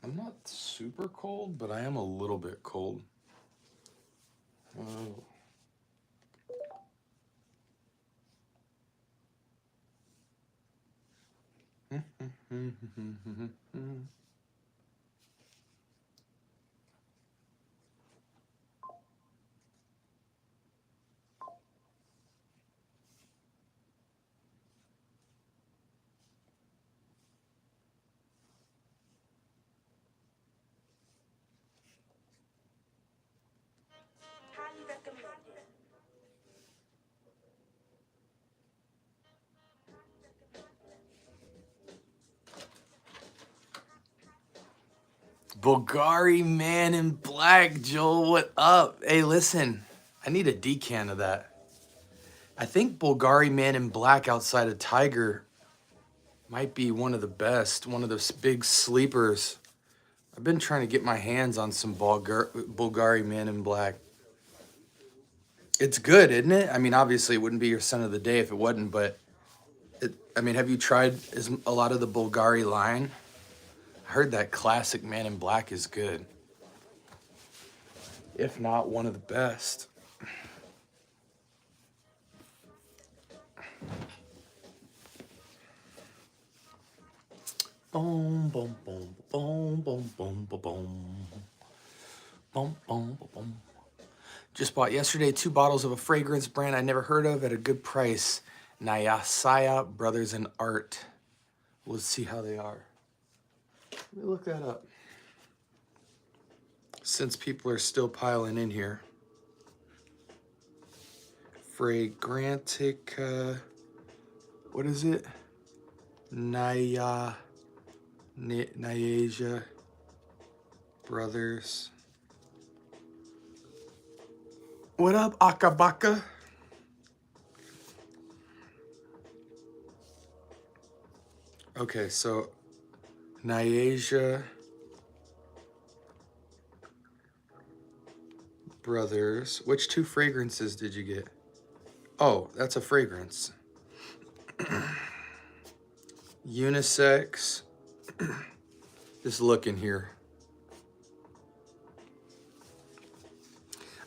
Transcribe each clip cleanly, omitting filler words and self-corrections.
I'm not super cold, but I am a little bit cold. Oh. Highly recommended. Bulgari Man in Black, Joel, what up? Hey, listen, I need a decan of that. I think Bulgari Man in Black outside of Tiger might be one of the best, one of those big sleepers. I've been trying to get my hands on some Bulgari Man in Black. It's good, isn't it? I mean, obviously, it wouldn't be your son of the day if it wasn't, but I mean, have you tried a lot of the Bulgari line? I heard that classic Man in Black is good, if not one of the best. Boom, boom, boom, boom, boom, boom, boom, boom, boom, boom, boom. Just bought yesterday 2 bottles of a fragrance brand I never heard of at a good price. Nyasaya Brothers in Art. Let's see how they are. Let me look that up. Since people are still piling in here. Fragrantica. What is it? Nyasia Brothers. What up, Akabaka? Okay, so Nyasia Brothers. Which 2 fragrances did you get? Oh, that's a fragrance. Unisex. Just look in here.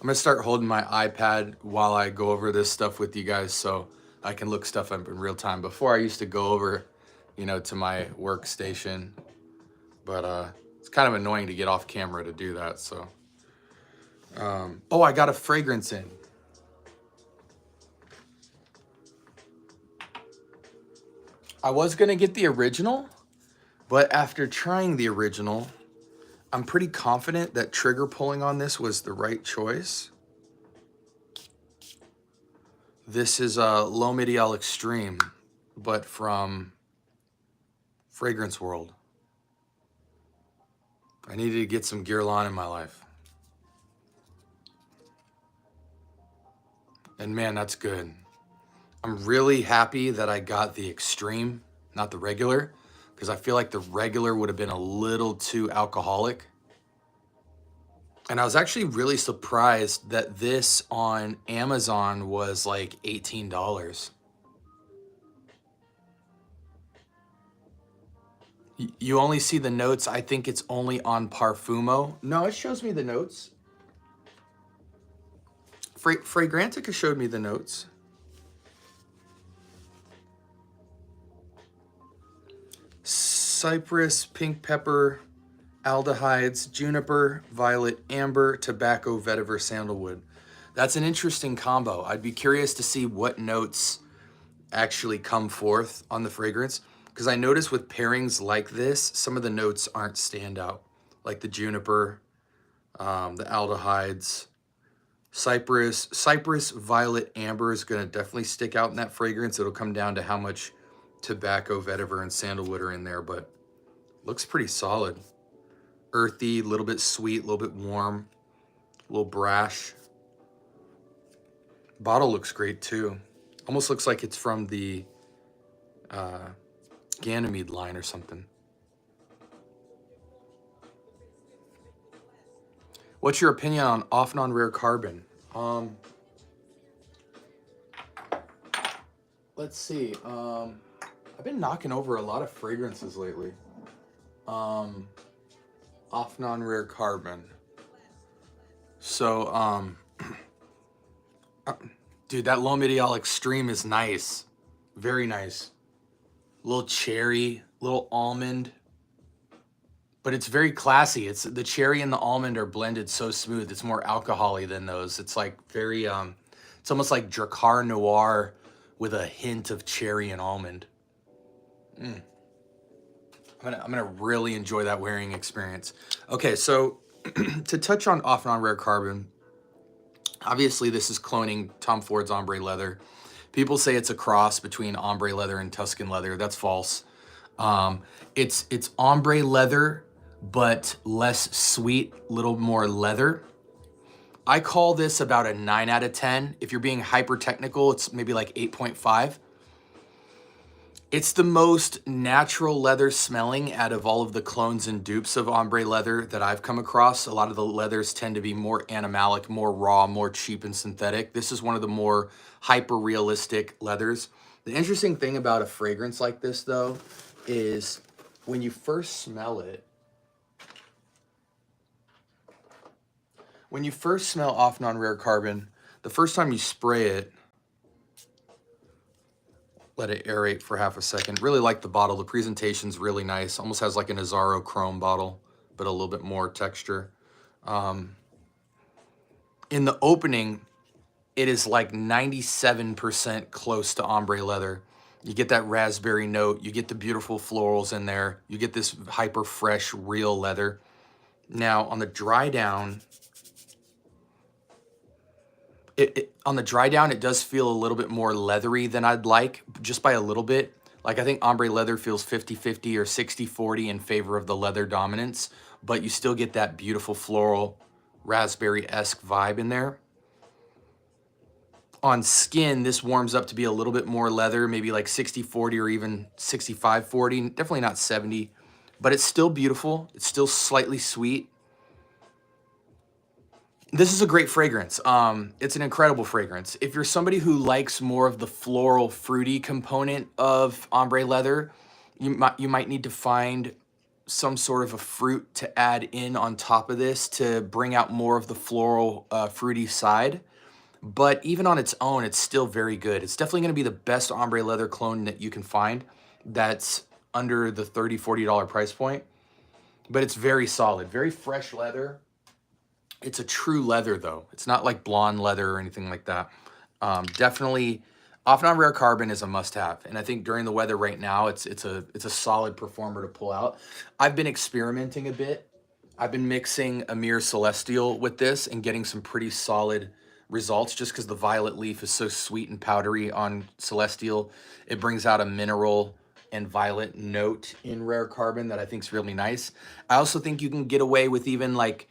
I'm gonna start holding my iPad while I go over this stuff with you guys so I can look stuff up in real time. Before I used to go over, to my workstation, but it's kind of annoying to get off camera to do that, so. Oh, I got a fragrance in. I was gonna get the original, but after trying the original, I'm pretty confident that trigger pulling on this was the right choice. This is a Low Medial Extreme, but from Fragrance World. I needed to get some Guerlain in my life. And man, that's good. I'm really happy that I got the Extreme, not the regular, because I feel like the regular would have been a little too alcoholic. And I was actually really surprised that this on Amazon was like $18. You only see the notes. I think it's only on Parfumo. No, it shows me the notes. Fragrantica showed me the notes. Cypress, pink pepper, aldehydes, juniper, violet, amber, tobacco, vetiver, sandalwood. That's an interesting combo. I'd be curious to see what notes actually come forth on the fragrance, because I notice with pairings like this, some of the notes aren't standout, like the juniper, the aldehydes. Cypress, violet, amber is going to definitely stick out in that fragrance. It'll come down to how much tobacco, vetiver, and sandalwood are in there, but looks pretty solid. Earthy, a little bit sweet, a little bit warm, a little brash. Bottle looks great too. Almost looks like it's from the Ganymede line or something. What's your opinion on off and on rare carbon? Let's see. I've been knocking over a lot of fragrances lately. off non-rare carbon. So, dude, that low medial extreme is nice. Very nice. Little cherry, little almond. But it's very classy. It's the cherry and the almond are blended so smooth. It's more alcohol-y than those. It's like very, it's almost like Dracar Noir with a hint of cherry and almond. I'm gonna really enjoy that wearing experience. Okay, so to touch on off non-rare carbon, obviously this is cloning Tom Ford's ombre leather. People say it's a cross between ombre leather and Tuscan leather. That's false. It's ombre leather, but less sweet, little more leather. I call this about a 9 out of 10. If you're being hyper technical, it's maybe like 8.5. It's the most natural leather smelling out of all of the clones and dupes of ombre leather that I've come across. A lot of the leathers tend to be more animalic, more raw, more cheap and synthetic. This is one of the more hyper realistic leathers. The interesting thing about a fragrance like this though, is when you first smell it, when you first smell off non-rare carbon, the first time you spray it, let it aerate for half a second. Really like the bottle. The presentation's really nice. Almost has like an Azzaro chrome bottle, but a little bit more texture. In the opening, it is like 97% close to ombre leather. You get that raspberry note. You get the beautiful florals in there. You get this hyper fresh, real leather. Now, on the dry down, it does feel a little bit more leathery than I'd like, just by a little bit. Like I think ombre leather feels 50-50 or 60-40 in favor of the leather dominance, but you still get that beautiful floral raspberry-esque vibe in there. On skin, this warms up to be a little bit more leather, maybe like 60-40 or even 65-40, definitely not 70, but it's still beautiful. It's still slightly sweet. This is a great fragrance. It's an incredible fragrance. If you're somebody who likes more of the floral, fruity component of ombre leather, you might need to find some sort of a fruit to add in on top of this to bring out more of the floral, fruity side. But even on its own, it's still very good. It's definitely going to be the best ombre leather clone that you can find that's under the $30, $40 price point. But it's very solid, very fresh leather. It's a true leather though. It's not like blonde leather or anything like that. Definitely, off non-rare carbon is a must-have, and I think during the weather right now, it's a solid performer to pull out. I've been experimenting a bit. I've been mixing Amir Celestial with this and getting some pretty solid results just because the violet leaf is so sweet and powdery on Celestial. It brings out a mineral and violet note in rare carbon that I think is really nice. I also think you can get away with even like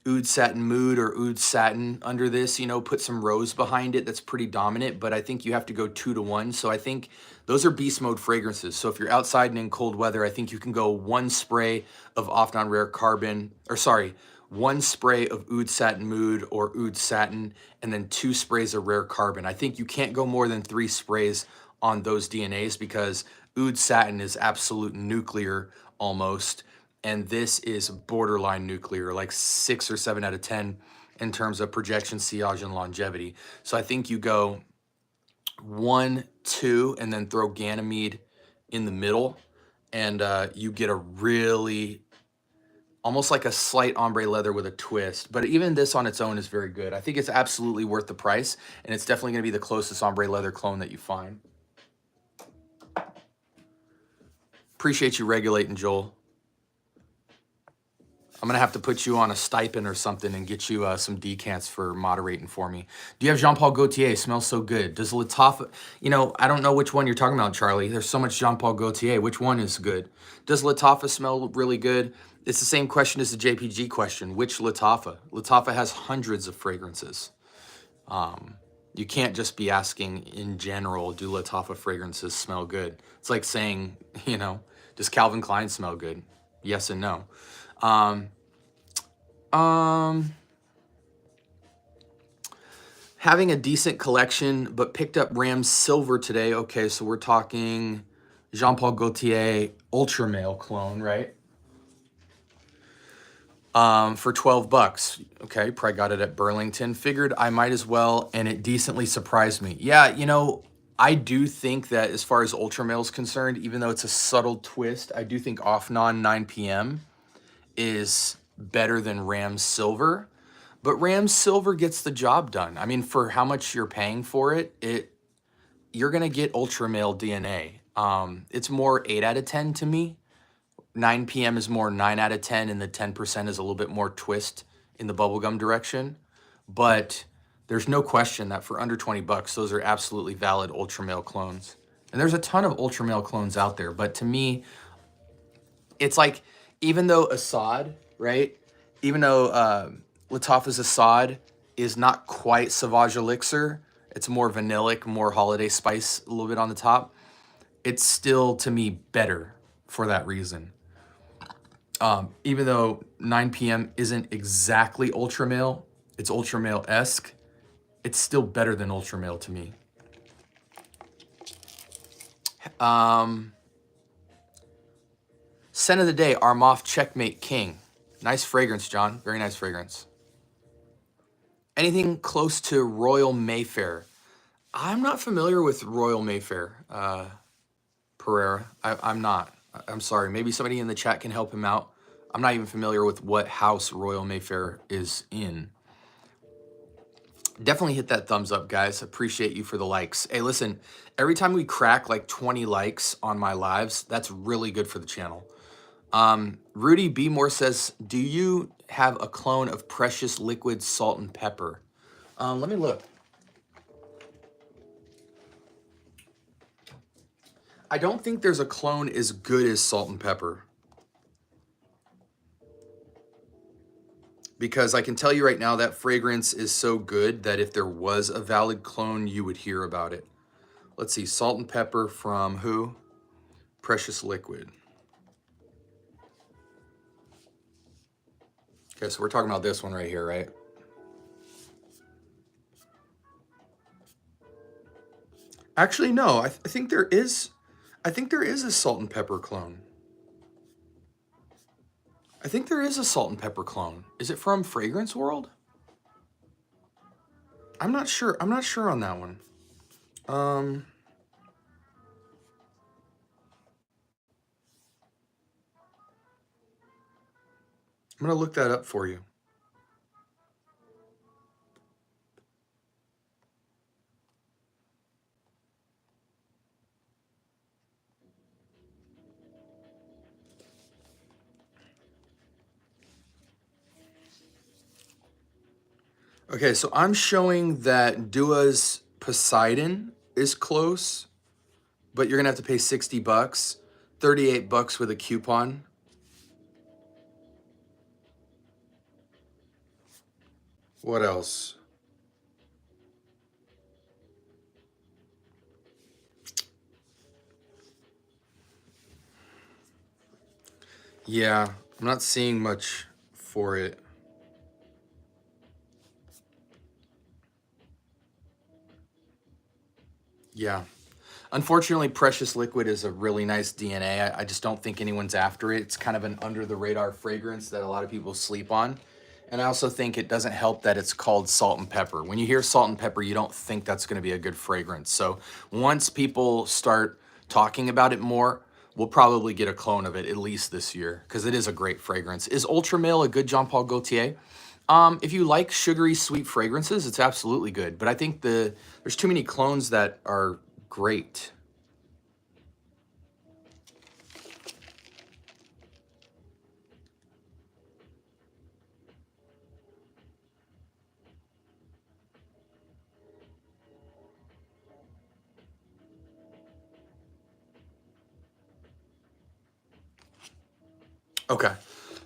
Oud Satin Mood or Oud Satin under this, you know, put some rose behind it. That's pretty dominant, but I think you have to go 2-to-1. So I think those are beast mode fragrances. So if you're outside and in cold weather, I think you can go one spray of off non-rare carbon, or sorry, one spray of Oud Satin Mood or Oud Satin, and then 2 sprays of rare carbon. I think you can't go more than 3 sprays on those DNAs because Oud Satin is absolute nuclear almost. And this is borderline nuclear, like 6 or 7 out of 10 in terms of projection, sillage, and longevity. So I think you go 1, 2, and then throw Ganymede in the middle, and you get a really, almost like a slight ombre leather with a twist. But even this on its own is very good. I think it's absolutely worth the price, and it's definitely going to be the closest ombre leather clone that you find. Appreciate you regulating, Joel. I'm going to have to put you on a stipend or something and get you some decants for moderating for me. Do you have Jean Paul Gaultier? Smells so good. Does Lattafa, you know, I don't know which one you're talking about, Charlie. There's so much Jean Paul Gaultier. Which one is good? Does Lattafa smell really good? It's the same question as the JPG question. Which Lattafa? Lattafa has hundreds of fragrances. You can't just be asking in general, do Lattafa fragrances smell good? It's like saying, you know, does Calvin Klein smell good? Yes and no. Having a decent collection, but picked up Ram Silver today. Okay, so we're talking Jean Paul Gaultier Ultra Male clone, right? for 12 bucks. Okay, probably got it at Burlington. Figured I might as well, and it decently surprised me. Yeah, you know, I do think that as far as Ultramail is concerned, even though it's a subtle twist, I do think Off-Non 9 p.m. is better than Ram Silver. But Ram Silver gets the job done. I mean, for how much you're paying for it, you're gonna get Ultramail DNA. It's more 8 out of 10 to me. 9 p.m. is more 9 out of 10, and the 10% is a little bit more twist in the bubblegum direction. But there's no question that for under 20 bucks, those are absolutely valid Ultramail clones. And there's a ton of Ultramail clones out there, but to me, it's like, even though Assad, right? Even though Lattafa's Assad is not quite Sauvage Elixir, it's more vanillic, more holiday spice, a little bit on the top. It's still, to me, better for that reason. Even though 9 p.m. isn't exactly Ultramail, it's Ultramail-esque, it's still better than Ultramail to me. Scent of the day, Armoff Checkmate King. Nice fragrance, John. Very nice fragrance. Anything close to Royal Mayfair? I'm not familiar with Royal Mayfair, Pereira. I'm not. I'm sorry. Maybe somebody in the chat can help him out. I'm not even familiar with what house Royal Mayfair is in. Definitely hit that thumbs up, guys. Appreciate you for the likes. Hey, listen, every time we crack like 20 likes on my lives, that's really good for the channel. Rudy B. Moore says, do you have a clone of Precious Liquid Salt and Pepper? Let me look. I don't think there's a clone as good as Salt and Pepper. Because I can tell you right now that fragrance is so good that if there was a valid clone, you would hear about it. Let's see, Salt and Pepper from who? Precious Liquid. Okay, so we're talking about this one right here, right? Actually, no, I think there is a Salt and Pepper clone. I think there is a Salt and Pepper clone. Is it from Fragrance World? I'm not sure. I'm not sure on that one. I'm gonna look that up for you. Okay, so I'm showing that Dua's Poseidon is close, but you're gonna have to pay 60 bucks, 38 bucks with a coupon. What else? Yeah, I'm not seeing much for it. Yeah. Unfortunately, Precious Liquid is a really nice DNA. I just don't think anyone's after it. It's kind of an under the radar fragrance that a lot of people sleep on. And I also think it doesn't help that it's called Salt and Pepper. When you hear Salt and Pepper, you don't think that's going to be a good fragrance. So once people start talking about it more, we'll probably get a clone of it at least this year because it is a great fragrance. Is Ultramail a good Jean Paul Gaultier? If you like sugary sweet fragrances, it's absolutely good. But I think there's too many clones that are great. Okay.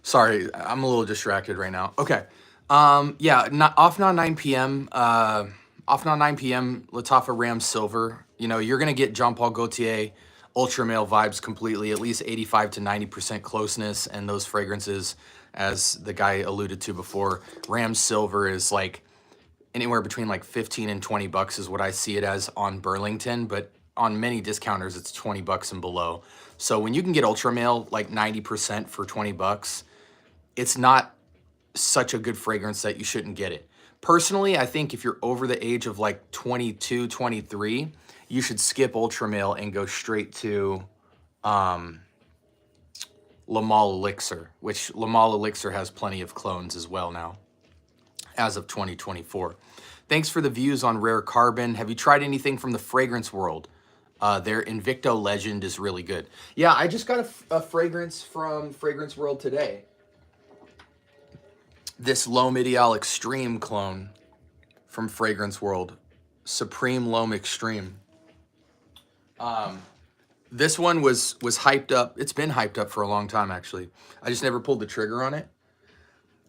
Sorry, I'm a little distracted right now. Okay. Yeah, Off-Non 9 p.m. Off-Non 9 p.m. Lattafa Ram Silver. You know, you're gonna get Jean Paul Gaultier Ultramail vibes completely, at least 85 to 90% closeness, and those fragrances, as the guy alluded to before, Ram Silver is like anywhere between like 15 and 20 bucks is what I see it as on Burlington, but on many discounters, it's 20 bucks and below. So when you can get Ultramail like 90% for 20 bucks, it's not such a good fragrance that you shouldn't get it. Personally, I think if you're over the age of like 22, 23, you should skip Ultra Male and go straight to Lamal Elixir, which Lamal Elixir has plenty of clones as well now, as of 2024. Thanks for the views on Rare Carbon. Have you tried anything from the fragrance world? Their Invicto Legend is really good. Yeah, I just got a fragrance from Fragrance World today. This L'Homme Ideal Extreme clone from Fragrance World. Supreme L'Homme Extreme. This one was hyped up. It's been hyped up for a long time, actually. I just never pulled the trigger on it.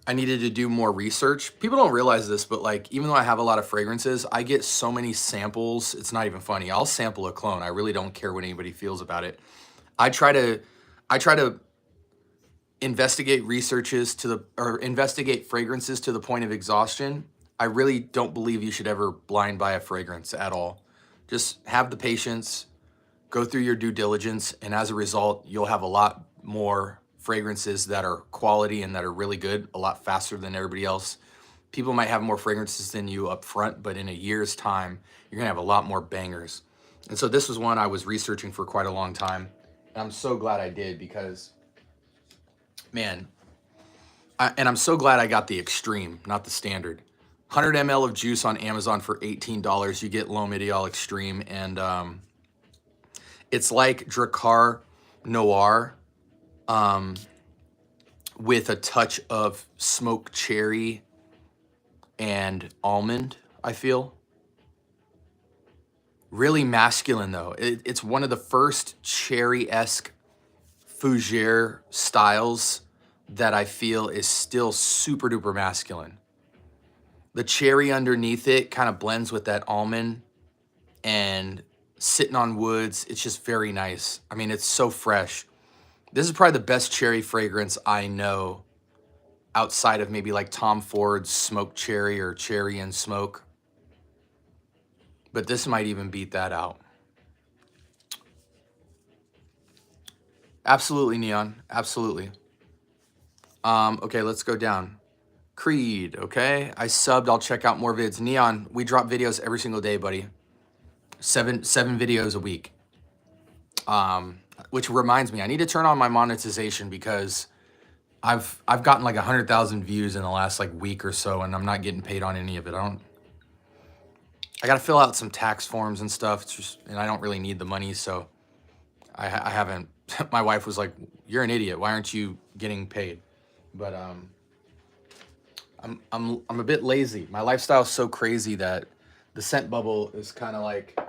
I needed to do more research. People don't realize this, but like, even though I have a lot of fragrances, I get so many samples. It's not even funny. I'll sample a clone. I really don't care what anybody feels about it. I try to investigate investigate fragrances to the point of exhaustion. I really don't believe you should ever blind buy a fragrance at all. Just have the patience, go through your due diligence, and as a result, you'll have a lot more fragrances that are quality and that are really good a lot faster than everybody else. People might have more fragrances than you up front, but in a year's time, you're gonna have a lot more bangers. And so this was one I was researching for quite a long time. And I'm so glad I did because, man, I'm so glad I got the extreme, not the standard. 100 ml of juice on Amazon for $18. You get L'Homme Ideal Extreme, and it's like Drakkar Noir with a touch of smoked cherry and almond, I feel. Really masculine, though. It's one of the first cherry-esque fougere styles that I feel is still super duper masculine. The cherry underneath it kind of blends with that almond and sitting on woods. It's just very nice. I mean, it's so fresh. This is probably the best cherry fragrance I know outside of maybe like Tom Ford's smoked cherry or cherry and smoke. But this might even beat that out. Absolutely, Neon. Absolutely. Okay, let's go down. Creed, okay. I subbed. I'll check out more vids. Neon, we drop videos every single day, buddy. Seven videos a week. Which reminds me, I need to turn on my monetization because I've gotten like 100,000 views in the last like week or so, and I'm not getting paid on any of it. I got to fill out some tax forms and stuff. It's just, and I don't really need the money, so I haven't. My wife was like, "You're an idiot. Why aren't you getting paid?" But I'm a bit lazy. My lifestyle is so crazy that the scent bubble is kind of like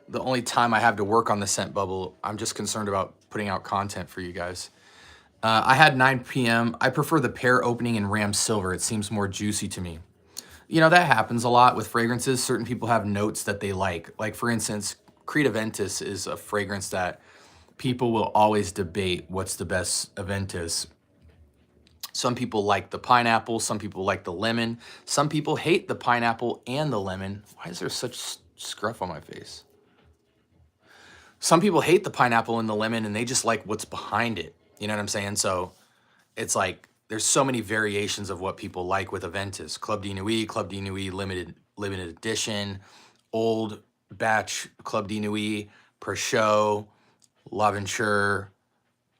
the only time I have to work on the scent bubble. I'm just concerned about putting out content for you guys. I had 9 p.m. I prefer the pear opening in Ram Silver. It seems more juicy to me. You know, that happens a lot with fragrances. Certain people have notes that they like. Like, for instance, Creed Aventus is a fragrance that people will always debate what's the best Aventus. Some people like the pineapple. Some people like the lemon. Some people hate the pineapple and the lemon. Why is there such scruff on my face? Some people hate the pineapple and the lemon, and they just like what's behind it. You know what I'm saying? So it's like there's so many variations of what people like with Aventus. Club de Nuit limited edition, old batch Club de Nuit, Peugeot, L'Aventure,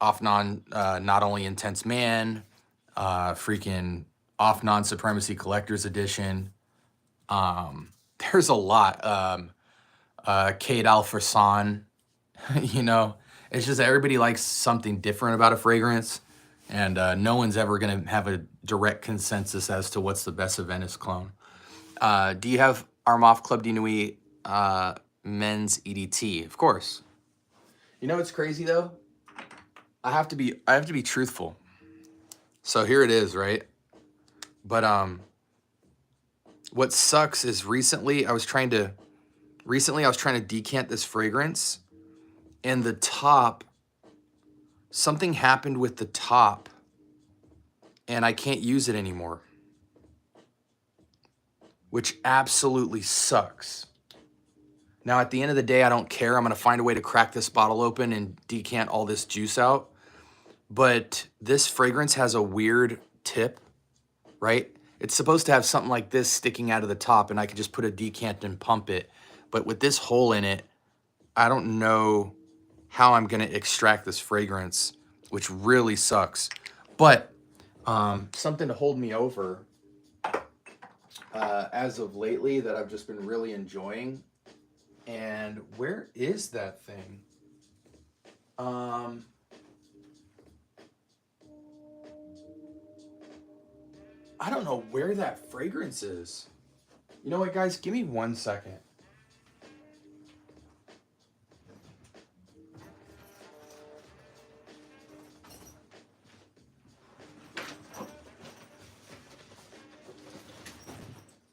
Off-Non, Not Only Intense Man, freaking Off-Non Supremacy Collector's Edition. There's a lot. Kate Alferson, you know, it's just everybody likes something different about a fragrance, and no one's ever going to have a direct consensus as to what's the best Aventus clone. Do you have Armaf Club de Nuit men's EDT? Of course. You know what's crazy though? I have to be truthful. So here it is, right? But what sucks is recently I was trying to decant this fragrance, and the top, something happened with the top, and I can't use it anymore, which absolutely sucks. Now, at the end of the day, I don't care. I'm going to find a way to crack this bottle open and decant all this juice out. But this fragrance has a weird tip. right? It's supposed to have something like this sticking out of the top, and I could just put a decant and pump it. But with this hole in it, I don't know how I'm gonna extract this fragrance, which really sucks. But something to hold me over as of lately that I've just been really enjoying. And where is that thing? I don't know where that fragrance is. You know what, guys? Give me 1 second.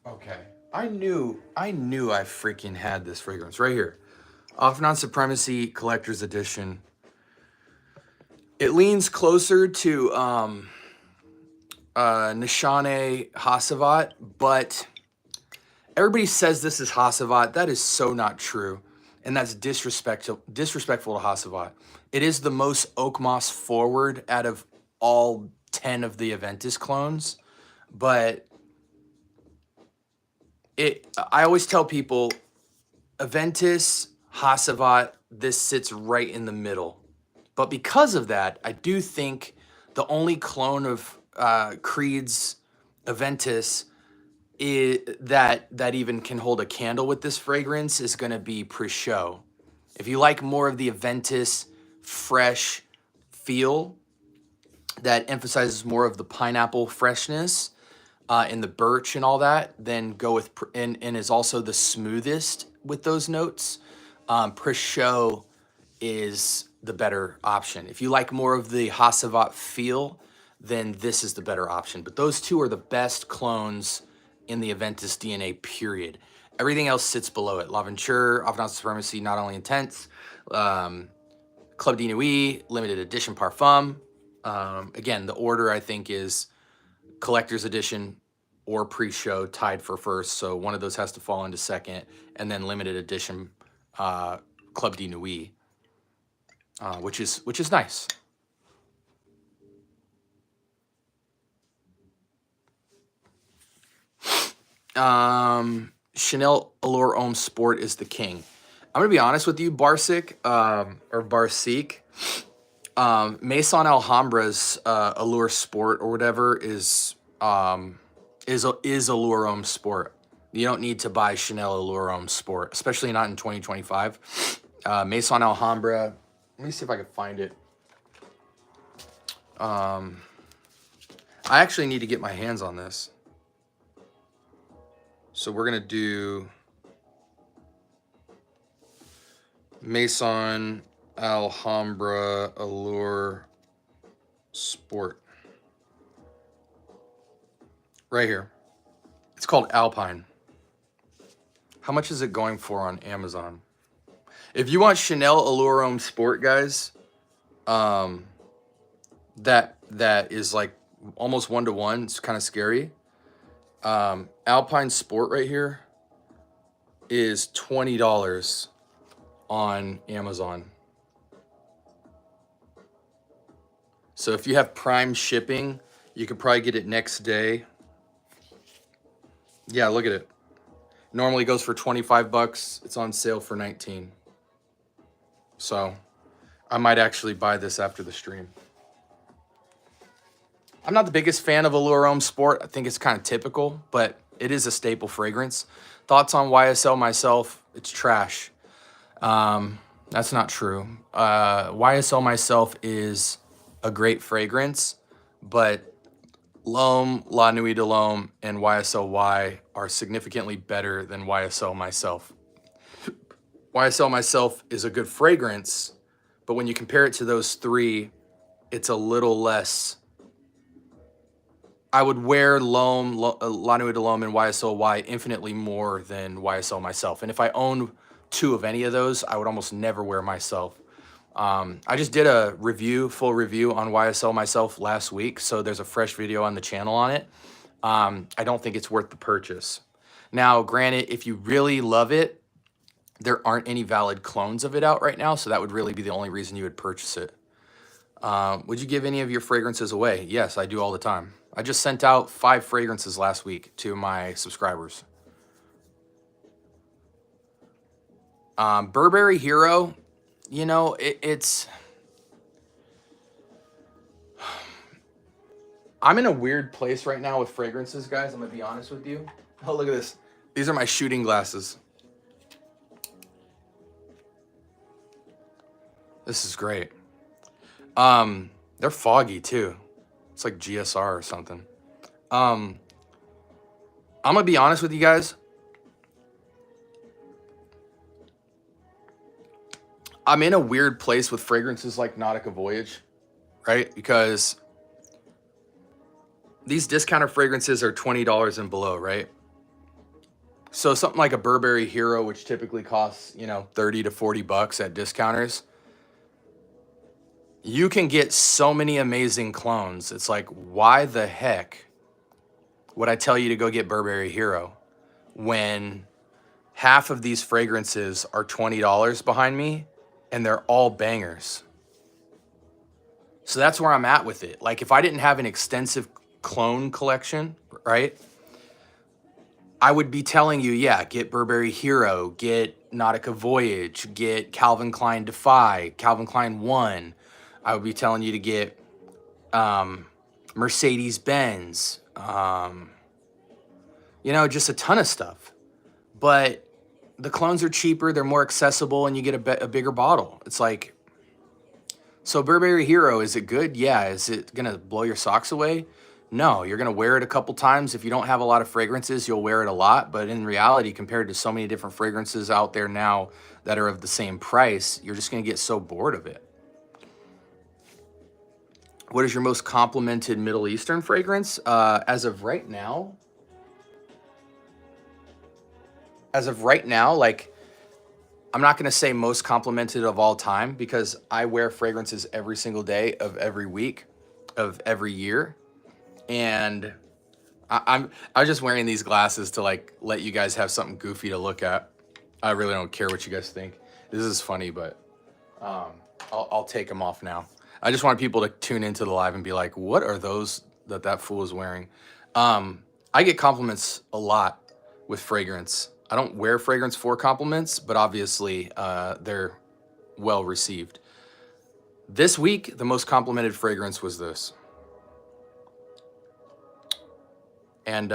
Okay. I knew I freaking had this fragrance right here. Off Non Supremacy Collector's Edition. It leans closer to Nishane Hasavat, but everybody says this is Hasavat. That is so not true, and that's disrespectful to Hasavat. It is the most oak moss forward out of all 10 of the Aventus clones, but I always tell people, Aventus, Hasavat, this sits right in the middle. But because of that, I do think the only clone of Creed's Aventus that even can hold a candle with this fragrance is going to be Pre-Show. If you like more of the Aventus fresh feel that emphasizes more of the pineapple freshness and the birch and all that, then go with, and is also the smoothest with those notes. Pre-Show is the better option. If you like more of the Hasavat feel, then this is the better option. But those two are the best clones in the Aventus DNA, period. Everything else sits below it. L'Aventure, Off Non Supremacy, Not Only Intense, Club de Nuit, Limited Edition Parfum. Again, the order I think is Collector's Edition or Pre-Show tied for first. So one of those has to fall into second, and then Limited Edition Club de Nuit. Which is nice. Chanel Allure Homme Sport is the king. I'm gonna be honest with you, Barsic or Barsic. Maison Alhambra's Allure Sport or whatever is Allure Homme Sport. You don't need to buy Chanel Allure Homme Sport, especially not in 2025. Maison Alhambra. Let me see if I can find it. I actually need to get my hands on this. So we're going to do Maison Alhambra Allure Sport. Right here. It's called Alpine. How much is it going for on Amazon? If you want Chanel Allure Homme Sport, guys, that is like almost 1-to-1. It's kind of scary. Alpine Sport right here is $20 on Amazon. So if you have Prime shipping, you could probably get it next day. Yeah, look at it. Normally goes for 25 bucks. It's on sale for 19. So I might actually buy this after the stream. I'm not the biggest fan of Allure Homme Sport. I think it's kind of typical, but it is a staple fragrance. Thoughts on YSL myself? It's trash. That's not true. YSL myself is a great fragrance, but L'Homme, La Nuit de l'Homme, and YSL Y are significantly better than YSL myself. YSL myself is a good fragrance, but when you compare it to those three, it's a little less. I would wear L'Homme, La Nuit de l'Homme, and YSL Y infinitely more than YSL myself. And if I owned two of any of those, I would almost never wear myself. I just did a full review on YSL myself last week, so there's a fresh video on the channel on it. I don't think it's worth the purchase. Now, granted, if you really love it, there aren't any valid clones of it out right now, so that would really be the only reason you would purchase it. Would you give any of your fragrances away? Yes, I do all the time. I just sent out 5 fragrances last week to my subscribers. Burberry Hero, you know, it's... I'm in a weird place right now with fragrances, guys. I'm going to be honest with you. Oh, look at this. These are my shooting glasses. This is great. They're foggy too. It's like GSR or something. I'm gonna be honest with you guys. I'm in a weird place with fragrances like Nautica Voyage, right? Because these discounted fragrances are $20 and below, right? So something like a Burberry Hero, which typically costs, you know, 30 to 40 bucks at discounters, you can get so many amazing clones. It's like, why the heck would I tell you to go get Burberry Hero when half of these fragrances are $20 behind me and they're all bangers? So that's where I'm at with it. Like, if I didn't have an extensive clone collection, right, I would be telling you, yeah, get Burberry Hero, get Nautica Voyage, get Calvin Klein Defy, Calvin Klein 1. I would be telling you to get Mercedes-Benz, you know, just a ton of stuff. But the clones are cheaper, they're more accessible, and you get a bigger bottle. It's like, so Burberry Hero, is it good? Yeah. Is it going to blow your socks away? No. You're going to wear it a couple times. If you don't have a lot of fragrances, you'll wear it a lot. But in reality, compared to so many different fragrances out there now that are of the same price, you're just going to get so bored of it. What is your most complimented Middle Eastern fragrance? As of right now, like, I'm not going to say most complimented of all time because I wear fragrances every single day of every week of every year. And I was just wearing these glasses to like let you guys have something goofy to look at. I really don't care what you guys think. This is funny, but I'll take them off now. I just want people to tune into the live and be like, what are those that fool is wearing? I get compliments a lot with fragrance. I don't wear fragrance for compliments, but obviously they're well received. This week, the most complimented fragrance was this. And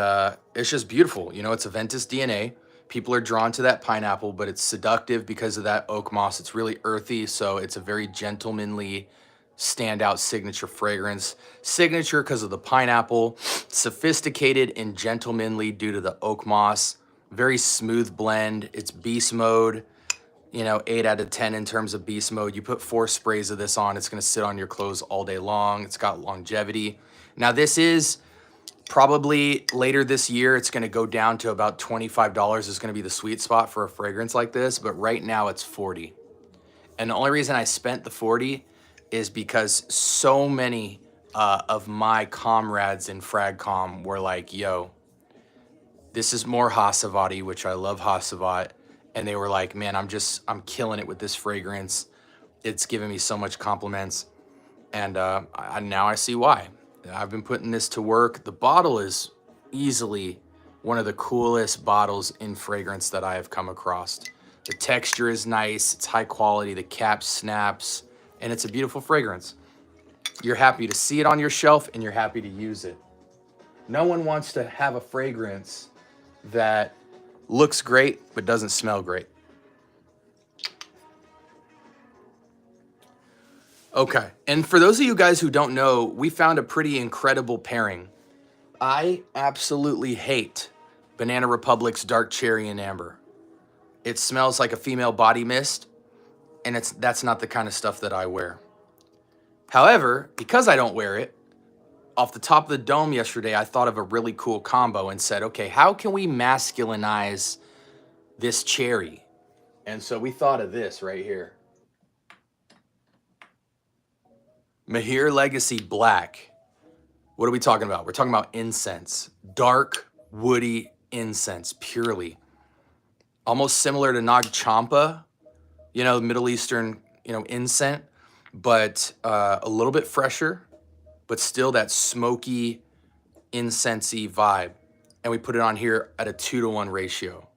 it's just beautiful. You know, it's Aventus DNA. People are drawn to that pineapple, but it's seductive because of that oak moss. It's really earthy, so it's a very gentlemanly, standout signature fragrance. Signature because of the pineapple. Sophisticated and gentlemanly due to the oak moss. Very smooth blend. It's beast mode. You know, 8 out of 10 in terms of beast mode. You put 4 sprays of this on, it's going to sit on your clothes all day long. It's got longevity. Now, this is probably later this year, it's going to go down to about $25 is going to be the sweet spot for a fragrance like this. But right now it's $40. And the only reason I spent the $40 is because so many of my comrades in FragCom were like, yo, this is more Hasavati, which I love Hasavat. And they were like, man, I'm killing it with this fragrance. It's giving me so much compliments. And now I see why. I've been putting this to work. The bottle is easily one of the coolest bottles in fragrance that I have come across. The texture is nice. It's high quality. The cap snaps. And it's a beautiful fragrance. You're happy to see it on your shelf and you're happy to use it. No one wants to have a fragrance that looks great but doesn't smell great. Okay, and for those of you guys who don't know, we found a pretty incredible pairing. I absolutely hate Banana Republic's Dark Cherry and Amber. It smells like a female body mist, and that's not the kind of stuff that I wear. However, because I don't wear it, off the top of the dome yesterday, I thought of a really cool combo and said, okay, how can we masculinize this cherry? And so we thought of this right here. Mahir Legacy Black. What are we talking about? We're talking about incense. Dark, woody incense, purely. Almost similar to Nag Champa, you know, Middle Eastern, you know, incense, but a little bit fresher, but still that smoky, incensey vibe. And we put it on here at a 2-to-1 ratio.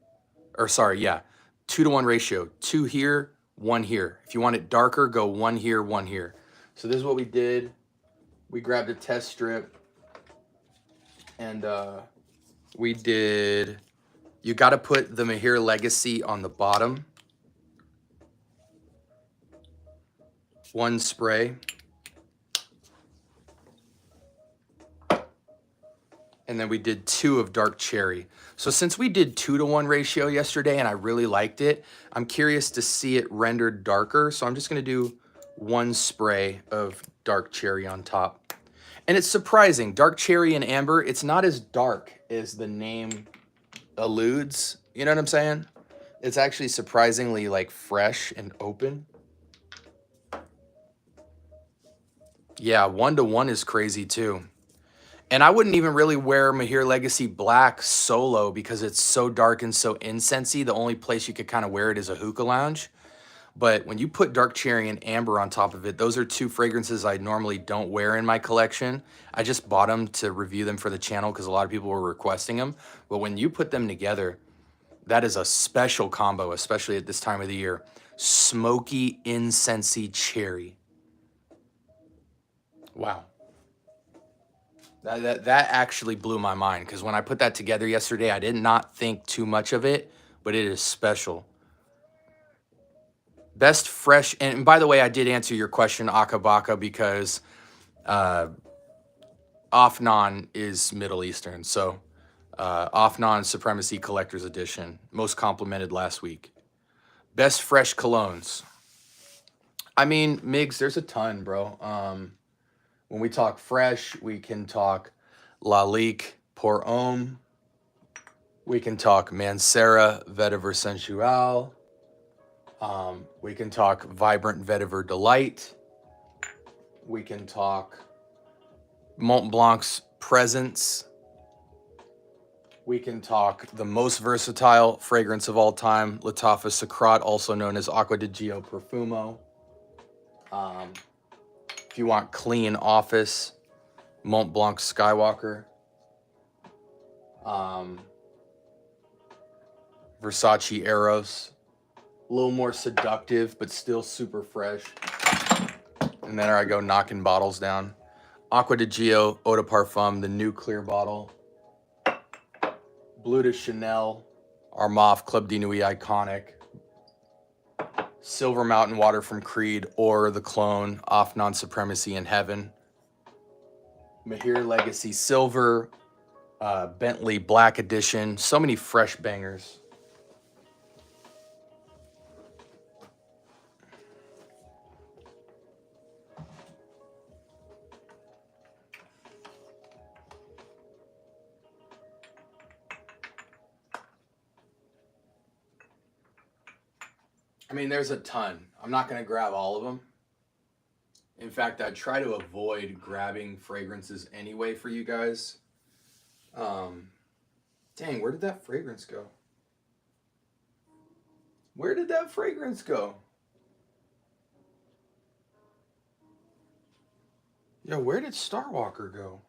Or sorry, yeah, 2-to-1 ratio. 2 here, 1 here. If you want it darker, go 1 here, 1 here. So this is what we did. We grabbed a test strip and we did, you got to put the Behringer Legacy on the bottom. 1 spray. And then we did 2 of dark cherry. So since we did 2-to-1 ratio yesterday and I really liked it, I'm curious to see it rendered darker. So I'm just gonna do 1 spray of dark cherry on top. And it's surprising, dark cherry and amber, it's not as dark as the name alludes. You know what I'm saying? It's actually surprisingly like fresh and open. Yeah, 1-to-1 is crazy too. And I wouldn't even really wear Behringer Legacy Black solo because it's so dark and so incensey. The only place you could kind of wear it is a hookah lounge. But when you put dark cherry and amber on top of it, those are 2 fragrances I normally don't wear in my collection. I just bought them to review them for the channel because a lot of people were requesting them. But when you put them together, that is a special combo, especially at this time of the year. Smoky, incensey cherry. Wow. That actually blew my mind because when I put that together yesterday, I did not think too much of it, but it is special. Best fresh, and by the way, I did answer your question, Akabaka, because Afnan is Middle Eastern. So Afnan Supremacy Collector's Edition, most complimented last week. Best fresh colognes. I mean, Migs, there's a ton, bro. When we talk fresh, we can talk Lalique Pour Homme. We can talk Mancera Vetiver Sensual. We can talk Vibrant Vetiver Delight. We can talk Mont Blanc's Presence. We can talk the most versatile fragrance of all time, Latafa Sacrat, also known as Acqua di Gio Profumo. If you want clean office, Mont Blanc Skywalker. Versace Eros. A little more seductive, but still super fresh. And then there I go, knocking bottles down. Acqua di Gio Eau de Parfum, the new clear bottle. Bleu de Chanel, Armaf Club de Nuit Iconic. Silver Mountain Water from Creed, or the clone, Afnan Supremacy in Heaven. Behringer Legacy Silver, Bentley Black Edition. So many fresh bangers. I mean, there's a ton. I'm not going to grab all of them. In fact, I try to avoid grabbing fragrances anyway for you guys. Dang, where did that fragrance go? Where did that fragrance go? Yeah, where did Starwalker go?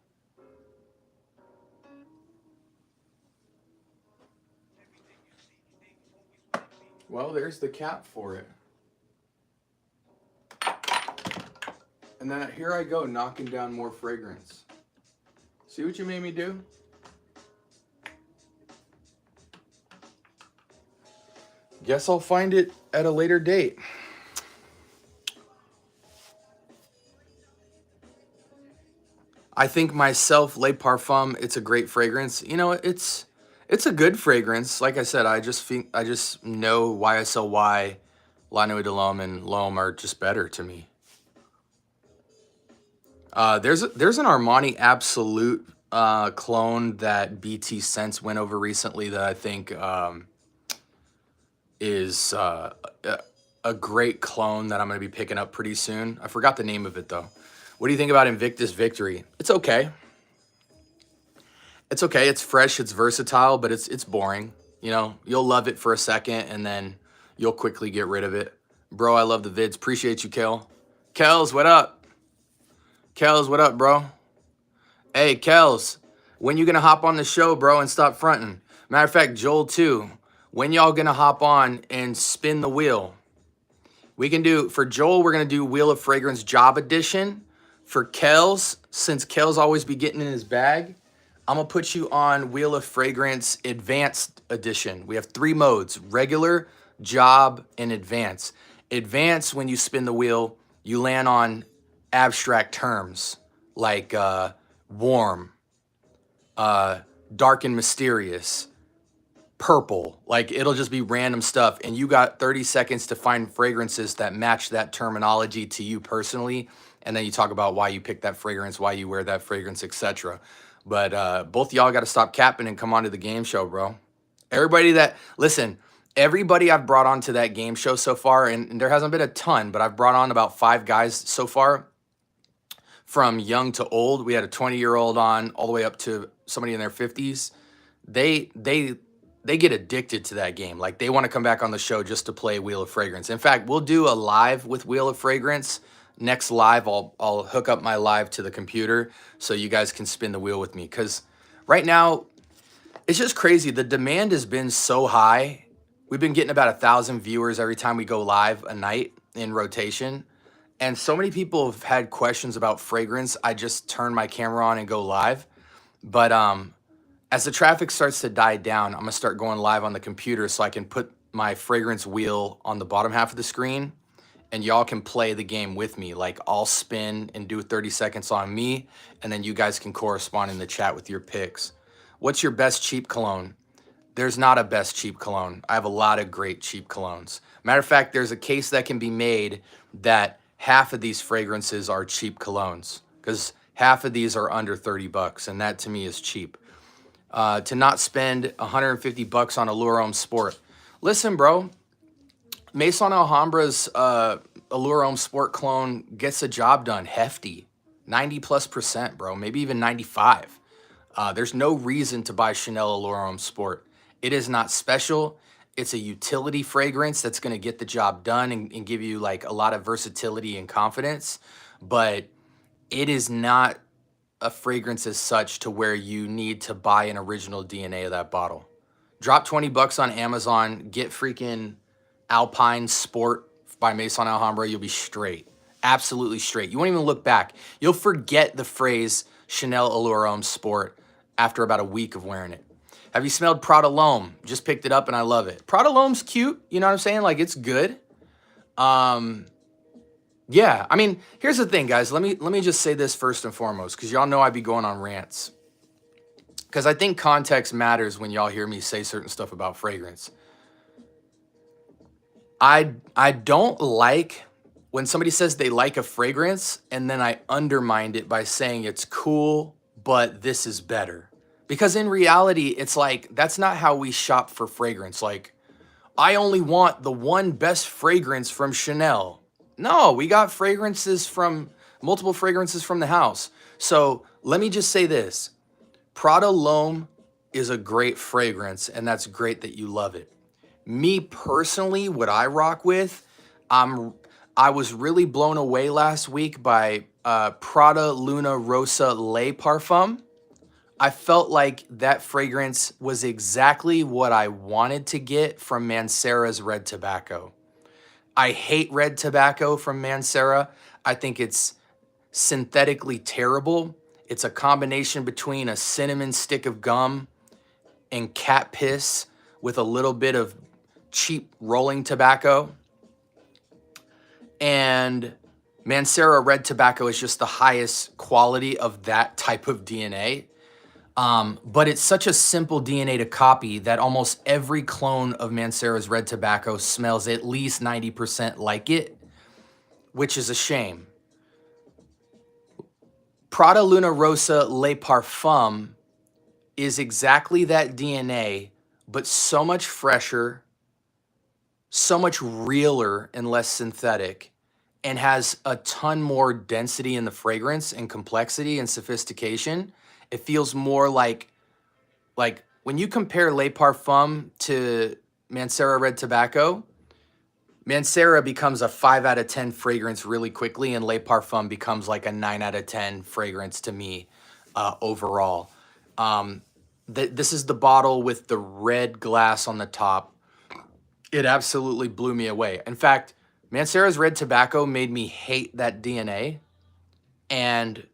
Well, there's the cap for it. And then here I go, knocking down more fragrance. See what you made me do? Guess I'll find it at a later date. I think myself, Le Parfum, it's a great fragrance. You know, it's a good fragrance. Like I said, I just know YSLY, La Nuit de l'Homme, and L'Homme are just better to me. There's an Armani Absolute clone that BT Sense went over recently that I think is a great clone that I'm going to be picking up pretty soon. I forgot the name of it though. What do you think about Invictus Victory? It's okay. It's okay. It's fresh. It's versatile, but it's boring. You know, you'll love it for a second and then you'll quickly get rid of it. Bro, I love the vids. Appreciate you, Kel. Kels, what up? Kels, what up, bro? Hey, Kels, When you gonna hop on the show, bro, and stop fronting? Matter of fact, Joel too. When y'all gonna hop on and spin the wheel? We can do, for Joel, we're gonna do Wheel of Fragrance Job Edition. For Kels, since Kels always be getting in his bag, I'm gonna put you on Wheel of Fragrance Advanced Edition. We have 3 modes: regular, job, and advanced. Advanced, when you spin the wheel, you land on abstract terms like warm, dark and mysterious, purple. Like, it'll just be random stuff, and you got 30 seconds to find fragrances that match that terminology to you personally, and then you talk about why you picked that fragrance, why you wear that fragrance, etc. But both y'all got to stop capping and come on to the game show, bro. Everybody that, listen, everybody I've brought on to that game show so far, and there hasn't been a ton, but I've brought on about 5 guys so far, from young to old. We had a 20-year-old on, all the way up to somebody in their 50s. They get addicted to that game. Like, they want to come back on the show just to play Wheel of Fragrance. In fact, we'll do a live with Wheel of Fragrance. Next live, I'll hook up my live to the computer so you guys can spin the wheel with me. Because right now, it's just crazy. The demand has been so high. We've been getting about 1,000 viewers every time we go live a night in rotation. And so many people have had questions about fragrance. I just turn my camera on and go live. But as the traffic starts to die down, I'm gonna start going live on the computer so I can put my fragrance wheel on the bottom half of the screen, and y'all can play the game with me. Like, I'll spin and do 30 seconds on me, and then you guys can correspond in the chat with your picks. What's your best cheap cologne? There's not a best cheap cologne. I have a lot of great cheap colognes. Matter of fact, there's a case that can be made that half of these fragrances are cheap colognes, because half of these are under 30 bucks, and that to me is cheap. To not spend 150 bucks on Allure Homme Sport. Listen, bro, Maison Alhambra's Allure Homme Sport clone gets the job done hefty. 90+%, bro, maybe even 95. There's no reason to buy Chanel Allure Homme Sport. It is not special. It's a utility fragrance that's gonna get the job done and give you like a lot of versatility and confidence, but it is not a fragrance as such to where you need to buy an original DNA of that bottle. Drop 20 bucks on Amazon, get freaking Alpine Sport by Maison Alhambra, you'll be straight. Absolutely straight. You won't even look back. You'll forget the phrase Chanel Allure Homme Sport after about a week of wearing it. Have you smelled Prada L'Homme? Just picked it up and I love it. Prada L'Homme's cute, you know what I'm saying? Like, it's good. Yeah, I mean, here's the thing, guys. Let me just say this first and foremost, because y'all know I be going on rants. Because I think context matters when y'all hear me say certain stuff about fragrance. I don't like when somebody says they like a fragrance and then I undermine it by saying it's cool, but this is better. Because in reality, it's like, that's not how we shop for fragrance. Like, I only want the one best fragrance from Chanel. No, we got multiple fragrances from the house. So let me just say this. Prada L'Homme is a great fragrance, and that's great that you love it. Me personally, what I rock with, I was really blown away last week by Prada Luna Rosa Le Parfum. I felt like that fragrance was exactly what I wanted to get from Mancera's Red Tobacco. I hate red tobacco from Mancera. I think it's synthetically terrible. It's a combination between a cinnamon stick of gum and cat piss with a little bit of cheap rolling tobacco. And Mancera Red Tobacco is just the highest quality of that type of DNA. But it's such a simple DNA to copy that almost every clone of Mancera's Red Tobacco smells at least 90% like it, which is a shame. Prada Luna Rosa Le Parfum is exactly that DNA, but so much fresher, so much realer and less synthetic, and has a ton more density in the fragrance and complexity and sophistication. It feels more like when you compare Le Parfum to Mancera Red Tobacco, Mancera becomes a 5 out of 10 fragrance really quickly, and Le Parfum becomes like a 9 out of 10 fragrance to me overall. This is the bottle with the red glass on the top. It absolutely blew me away. In fact, Mancera's Red Tobacco made me hate that DNA, and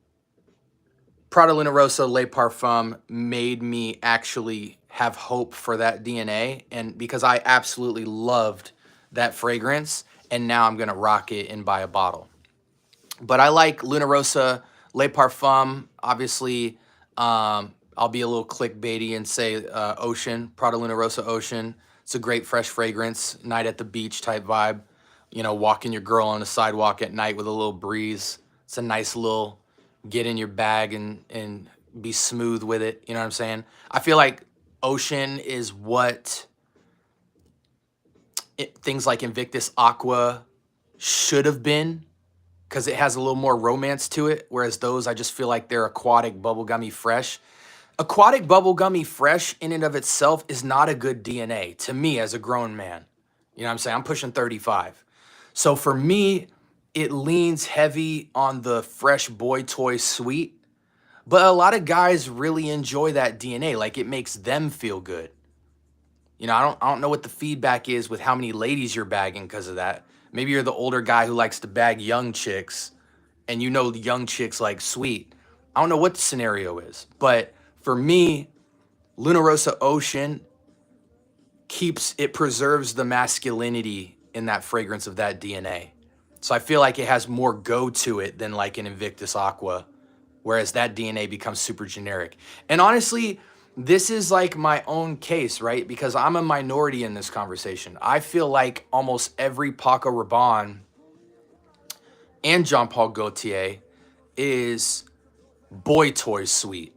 Prada Luna Rosa Le Parfum made me actually have hope for that DNA, and because I absolutely loved that fragrance, and now I'm gonna rock it and buy a bottle. But I like Luna Rosa Le Parfum. Obviously, I'll be a little clickbaity and say Ocean, Prada Luna Rosa Ocean. It's a great fresh fragrance, night at the beach type vibe. You know, walking your girl on the sidewalk at night with a little breeze. It's a nice little get in your bag and be smooth with it. You know what I'm saying? I feel like Ocean is what things like Invictus Aqua should have been, because it has a little more romance to it, whereas those I just feel like they're aquatic bubblegummy fresh. Aquatic bubblegummy fresh in and of itself is not a good DNA to me as a grown man. You know what I'm saying? I'm pushing 35. So for me, it leans heavy on the fresh boy toy sweet, but a lot of guys really enjoy that DNA. Like, it makes them feel good. You know, I don't know what the feedback is with how many ladies you're bagging because of that. Maybe you're the older guy who likes to bag young chicks, and you know the young chicks like sweet. I don't know what the scenario is, but for me, Luna Rosa Ocean preserves the masculinity in that fragrance of that DNA. So I feel like it has more go to it than like an Invictus Aqua, whereas that DNA becomes super generic. And honestly, this is like my own case, right? Because I'm a minority in this conversation. I feel like almost every Paco Rabanne and Jean Paul Gaultier is boy toy sweet,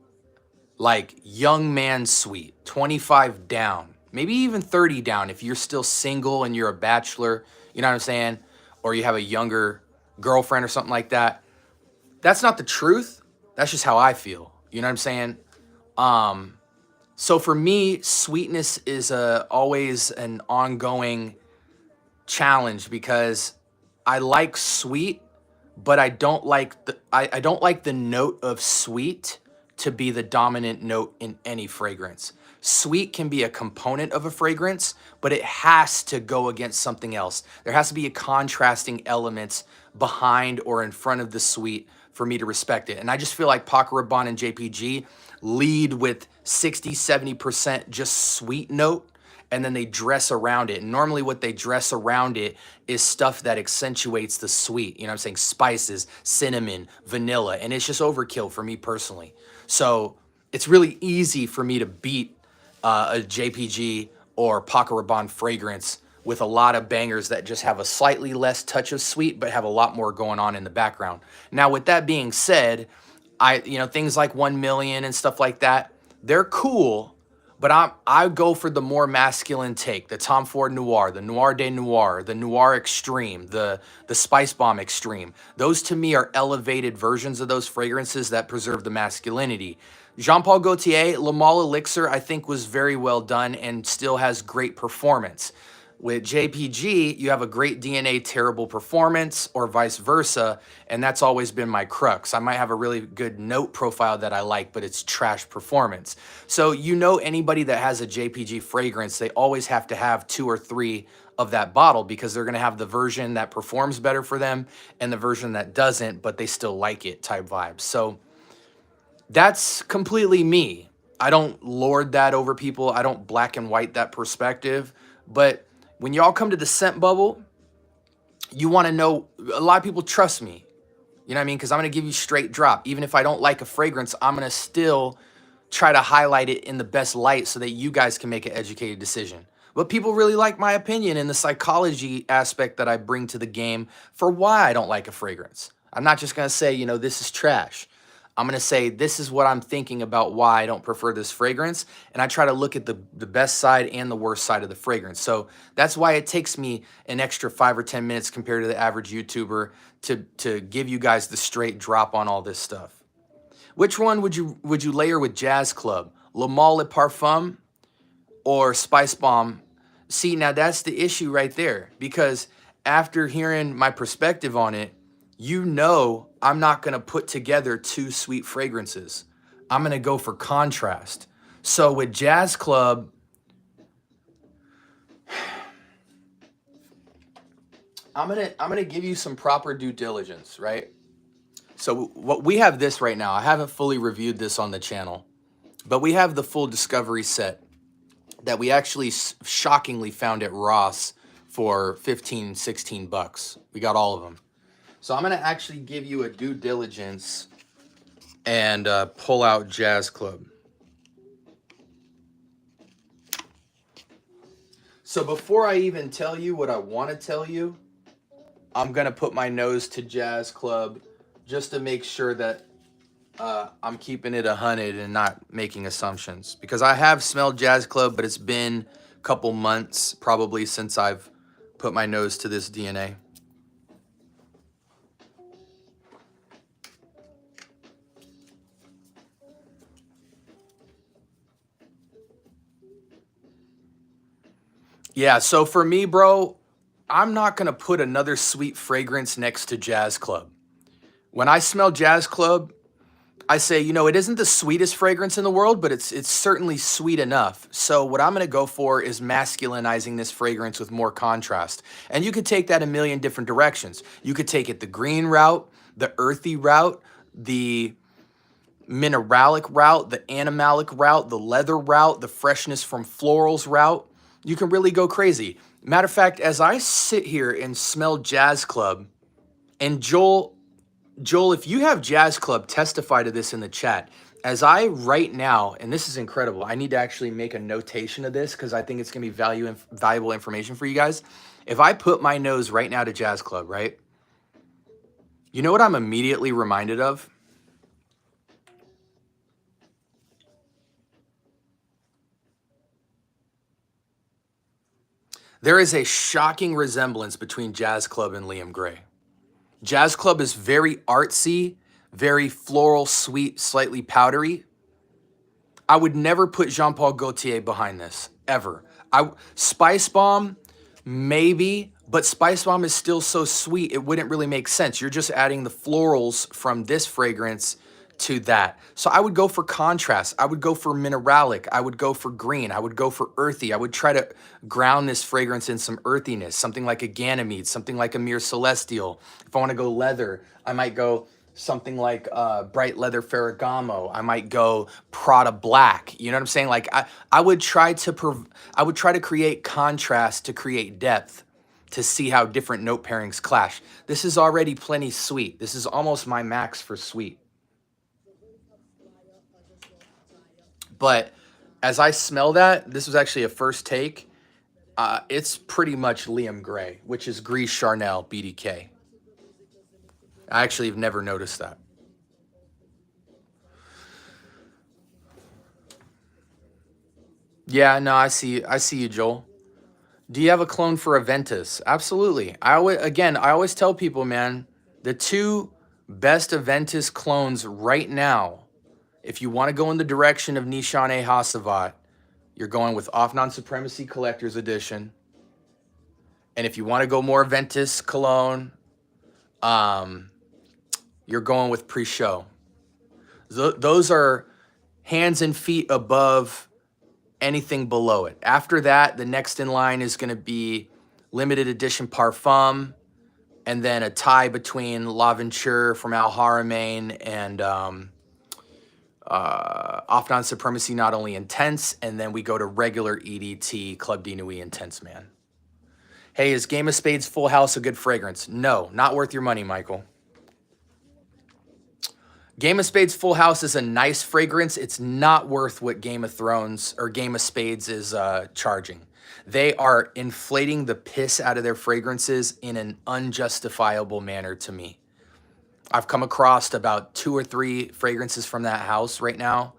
like young man sweet, 25 down, maybe even 30 down if you're still single and you're a bachelor, you know what I'm saying? Or you have a younger girlfriend or something like that. That's not the truth. That's just how I feel. You know what I'm saying? So for me, sweetness is always an ongoing challenge, because I like sweet, but I don't like I don't like the note of sweet to be the dominant note in any fragrance. Sweet can be a component of a fragrance, but it has to go against something else. There has to be a contrasting elements behind or in front of the sweet for me to respect it. And I just feel like Paco Rabanne and JPG lead with 60, 70% just sweet note, and then they dress around it. And normally what they dress around it is stuff that accentuates the sweet. You know what I'm saying? Spices, cinnamon, vanilla, and it's just overkill for me personally. So it's really easy for me to beat a JPG or Paco Rabanne fragrance with a lot of bangers that just have a slightly less touch of sweet, but have a lot more going on in the background. Now, with that being said, things like 1 Million and stuff like that, they're cool, but I go for the more masculine take, the Tom Ford Noir, the Noir de Noir, the Noir Extreme, the Spice Bomb Extreme. Those to me are elevated versions of those fragrances that preserve the masculinity. Jean Paul Gaultier, Le Male Elixir, I think was very well done and still has great performance. With JPG, you have a great DNA, terrible performance, or vice versa, and that's always been my crux. I might have a really good note profile that I like, but it's trash performance. So anybody that has a JPG fragrance, they always have to have 2 or 3 of that bottle, because they're gonna have the version that performs better for them and the version that doesn't, but they still like it type vibes. So that's completely me. I don't lord that over people. I don't black and white that perspective, but when y'all come to the scent bubble, you want to know, a lot of people trust me. You know what I mean? Because I'm going to give you straight drop. Even if I don't like a fragrance, I'm going to still try to highlight it in the best light so that you guys can make an educated decision. But people really like my opinion and the psychology aspect that I bring to the game for why I don't like a fragrance. I'm not just going to say, this is trash. I'm going to say, this is what I'm thinking about why I don't prefer this fragrance. And I try to look at the best side and the worst side of the fragrance. So that's why it takes me an extra 5 or 10 minutes compared to the average YouTuber to give you guys the straight drop on all this stuff. Which one would you layer with Jazz Club? Le Male Le Parfum or Spice Bomb? See, now that's the issue right there. Because after hearing my perspective on it, I'm not going to put together 2 sweet fragrances. I'm going to go for contrast. So with Jazz Club, I'm gonna give you some proper due diligence, right? So what we have this right now. I haven't fully reviewed this on the channel, but we have the full Discovery set that we actually shockingly found at Ross for 15, 16 bucks. We got all of them. So I'm gonna actually give you a due diligence and pull out Jazz Club. So before I even tell you what I want to tell you, I'm gonna put my nose to Jazz Club just to make sure that I'm keeping it 100 and not making assumptions. Because I have smelled Jazz Club, but it's been a couple months probably since I've put my nose to this DNA. Yeah, so for me, bro, I'm not gonna put another sweet fragrance next to Jazz Club. When I smell Jazz Club, I say, you know, it isn't the sweetest fragrance in the world, but it's certainly sweet enough. So what I'm going to go for is masculinizing this fragrance with more contrast. And you could take that a million different directions. You could take it the green route, the earthy route, the mineralic route, the animalic route, the leather route, the freshness from florals route. You can really go crazy. Matter of fact, as I sit here and smell Jazz Club, and Joel, if you have Jazz Club, testify to this in the chat. As I right now, and this is incredible, I need to actually make a notation of this because I think it's going to be valuable information for you guys. If I put my nose right now to Jazz Club, right? You know what I'm immediately reminded of? There is a shocking resemblance between Jazz Club and Liam Gray. Jazz Club is very artsy, very floral, sweet, slightly powdery. I would never put Jean-Paul Gaultier behind this, ever. Spice Bomb, maybe, but Spice Bomb is still so sweet, it wouldn't really make sense. You're just adding the florals from this fragrance to that. So I would go for contrast. I would go for mineralic. I would go for green. I would go for earthy. I would try to ground this fragrance in some earthiness, something like a Ganymede, something like a Mere Celestial. If I want to go leather, I might go something like bright leather Ferragamo. I might go Prada Black. You know what I'm saying? Like I would try to create contrast to create depth to see how different note pairings clash. This is already plenty sweet. This is almost my max for sweet. But as I smell that, this was actually a first take. It's pretty much Liam Gray, which is Gris Charnel BDK. I actually have never noticed that. Yeah, no, I see you, Joel. Do you have a clone for Aventus? Absolutely. I always tell people, man, the two best Aventus clones right now, if you want to go in the direction of Nishan A. Hasavat, you're going with Off-Non Supremacy Collector's Edition. And if you want to go more Aventus cologne, you're going with Pre-Show. Those are hands and feet above anything below it. After that, the next in line is going to be limited edition Parfum, and then a tie between L'Aventure from Al Haramain and Off-Non Supremacy Not Only Intense, and then we go to regular EDT Club de Nuit Intense Man. Hey, is Game of Spades Full House a good fragrance? No, not worth your money, Michael. Game of Spades Full House is a nice fragrance. It's not worth what Game of Thrones or Game of Spades is charging. They are inflating the piss out of their fragrances in an unjustifiable manner to me. I've come across about 2 or 3 fragrances from that house right now,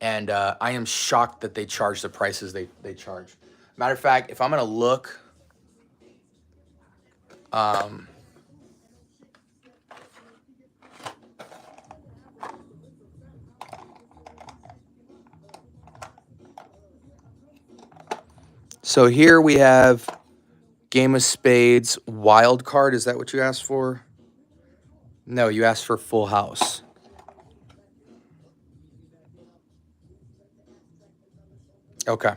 and I am shocked that they charge the prices they charge. Matter of fact, if I'm going to look... So here we have Game of Spades Wild Card. Is that what you asked for? No, you asked for Full House. Okay.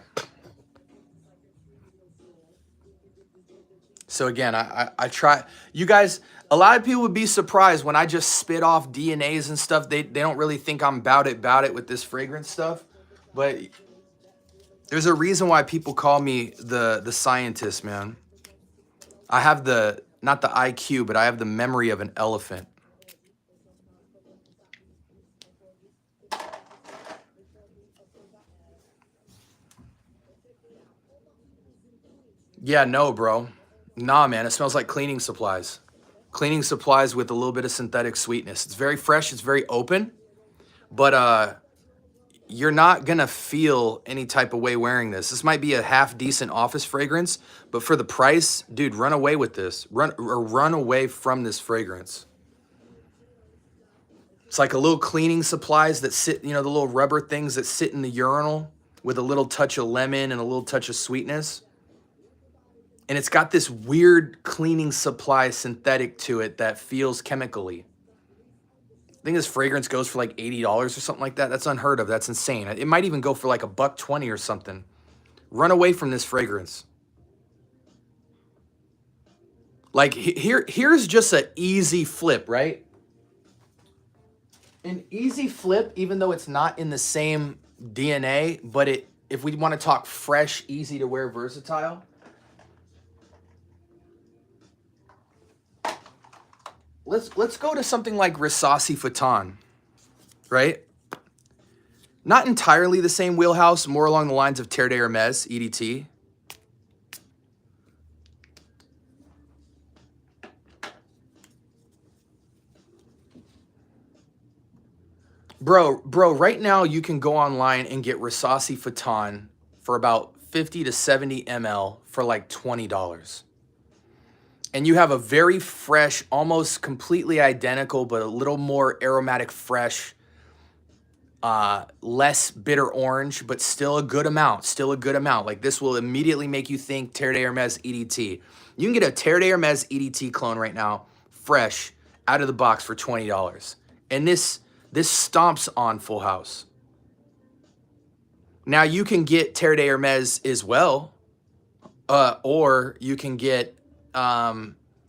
So again, I try. You guys, a lot of people would be surprised when I just spit off DNAs and stuff. They don't really think I'm about it with this fragrance stuff. But there's a reason why people call me the scientist, man. I have the, not the IQ, but I have the memory of an elephant. Yeah, no, bro. Nah, man, it smells like cleaning supplies. Cleaning supplies with a little bit of synthetic sweetness. It's very fresh, it's very open, but you're not gonna feel any type of way wearing this. This might be a half decent office fragrance, but for the price, dude, run away with this. Run away from this fragrance. It's like a little cleaning supplies that sit, you know, the little rubber things that sit in the urinal with a little touch of lemon and a little touch of sweetness. And it's got this weird cleaning supply synthetic to it that feels chemically. I think this fragrance goes for like $80 or something like that. That's unheard of. That's insane. It might even go for like $120 or something. Run away from this fragrance. Like here's just an easy flip, right? An easy flip, even though it's not in the same DNA, but if we want to talk fresh, easy to wear, versatile. Let's go to something like Risasi Futon, right? Not entirely the same wheelhouse, more along the lines of Terre de Hermes, EDT. Bro, right now you can go online and get Risasi Futon for about 50 to 70 ml for like $20. And you have a very fresh, almost completely identical, but a little more aromatic fresh, less bitter orange, but still a good amount, Like this will immediately make you think Terre de Hermes EDT. You can get a Terre de Hermes EDT clone right now, fresh, out of the box for $20. And this stomps on Full House. Now you can get Terre de Hermes as well, or you can get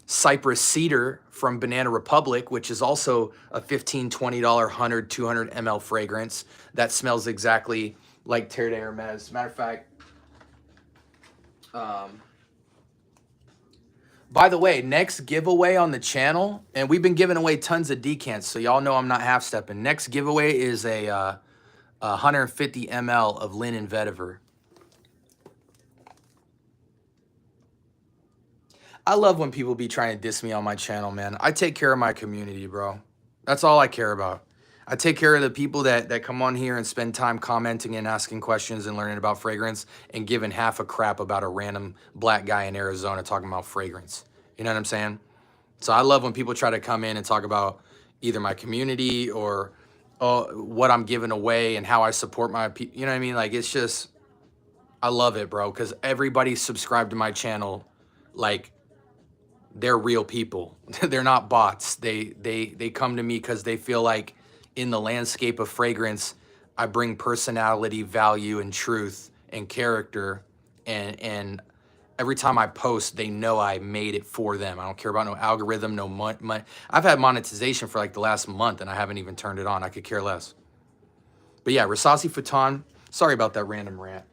Cypress Cedar from Banana Republic, which is also a $15, $20, 100, 200 ml fragrance that smells exactly like Terre de Hermes. Matter of fact, by the way, next giveaway on the channel, and we've been giving away tons of decants, so y'all know I'm not half-stepping. Next giveaway is a 150 ml of Linen Vetiver. I love when people be trying to diss me on my channel, man. I take care of my community, bro. That's all I care about. I take care of the people that come on here and spend time commenting and asking questions and learning about fragrance and giving half a crap about a random black guy in Arizona talking about fragrance. You know what I'm saying? So I love when people try to come in and talk about either my community or what I'm giving away and how I support my people. You know what I mean? Like, it's just, I love it, bro, because everybody subscribed to my channel like they're real people. They're not bots. They come to me because they feel like in the landscape of fragrance, I bring personality, value, and truth and character. And every time I post, they know I made it for them. I don't care about no algorithm, no money. I've had monetization for like the last month and I haven't even turned it on. I could care less. But yeah, Risasi Futon. Sorry about that random rant.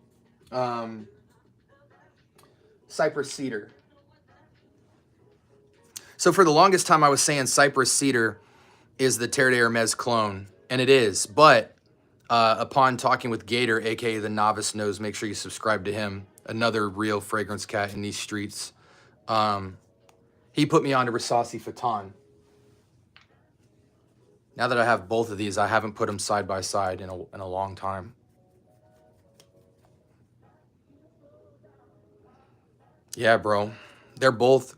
Cypress Cedar. So for the longest time, I was saying Cypress Cedar is the Terre de Hermes clone, and it is. But upon talking with Gator, aka the Novice Knows, make sure you subscribe to him, another real fragrance cat in these streets. He put me on to Risasi Futon. Now that I have both of these, I haven't put them side by side in a long time. Yeah, bro. They're both.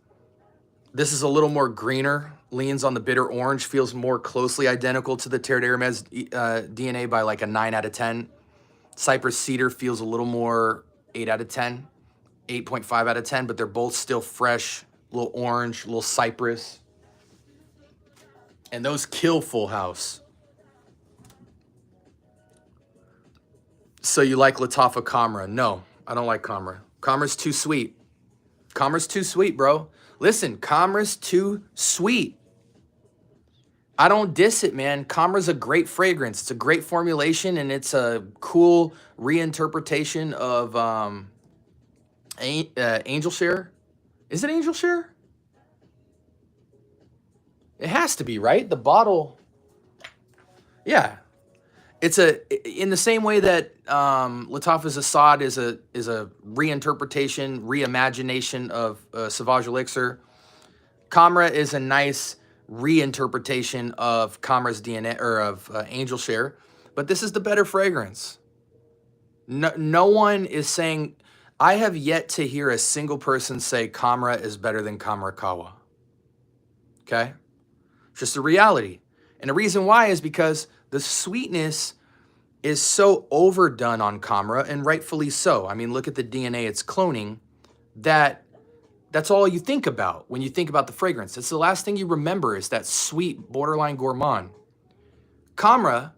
This is a little more greener, leans on the bitter orange, feels more closely identical to the Terre de Hermes DNA by like a 9 out of 10. Cypress Cedar feels a little more 8 out of 10, 8.5 out of 10, but they're both still fresh, a little orange, a little cypress. And those kill Full House. So you like Latafa Camera? No, I don't like Camera. Camera's too sweet. Camera's too sweet, bro. Listen, Camera's too sweet. I don't diss it, man. Camera's a great fragrance. It's a great formulation, and it's a cool reinterpretation of Angel Share. Is it Angel Share? It has to be, right? The bottle. Yeah. It's in the same way that Lattafa's Assad is a reinterpretation, reimagination of Sauvage Elixir. Camera is a nice reinterpretation of Camera's DNA or of Angel Share, but this is the better fragrance. No one is saying. I have yet to hear a single person say Camera is better than Camera Kawa. Okay, it's just a reality, and the reason why is because the sweetness is so overdone on Camera, and rightfully so. I mean, look at the DNA it's cloning. That's all you think about when you think about the fragrance. It's the last thing you remember is that sweet, borderline gourmand. Camera,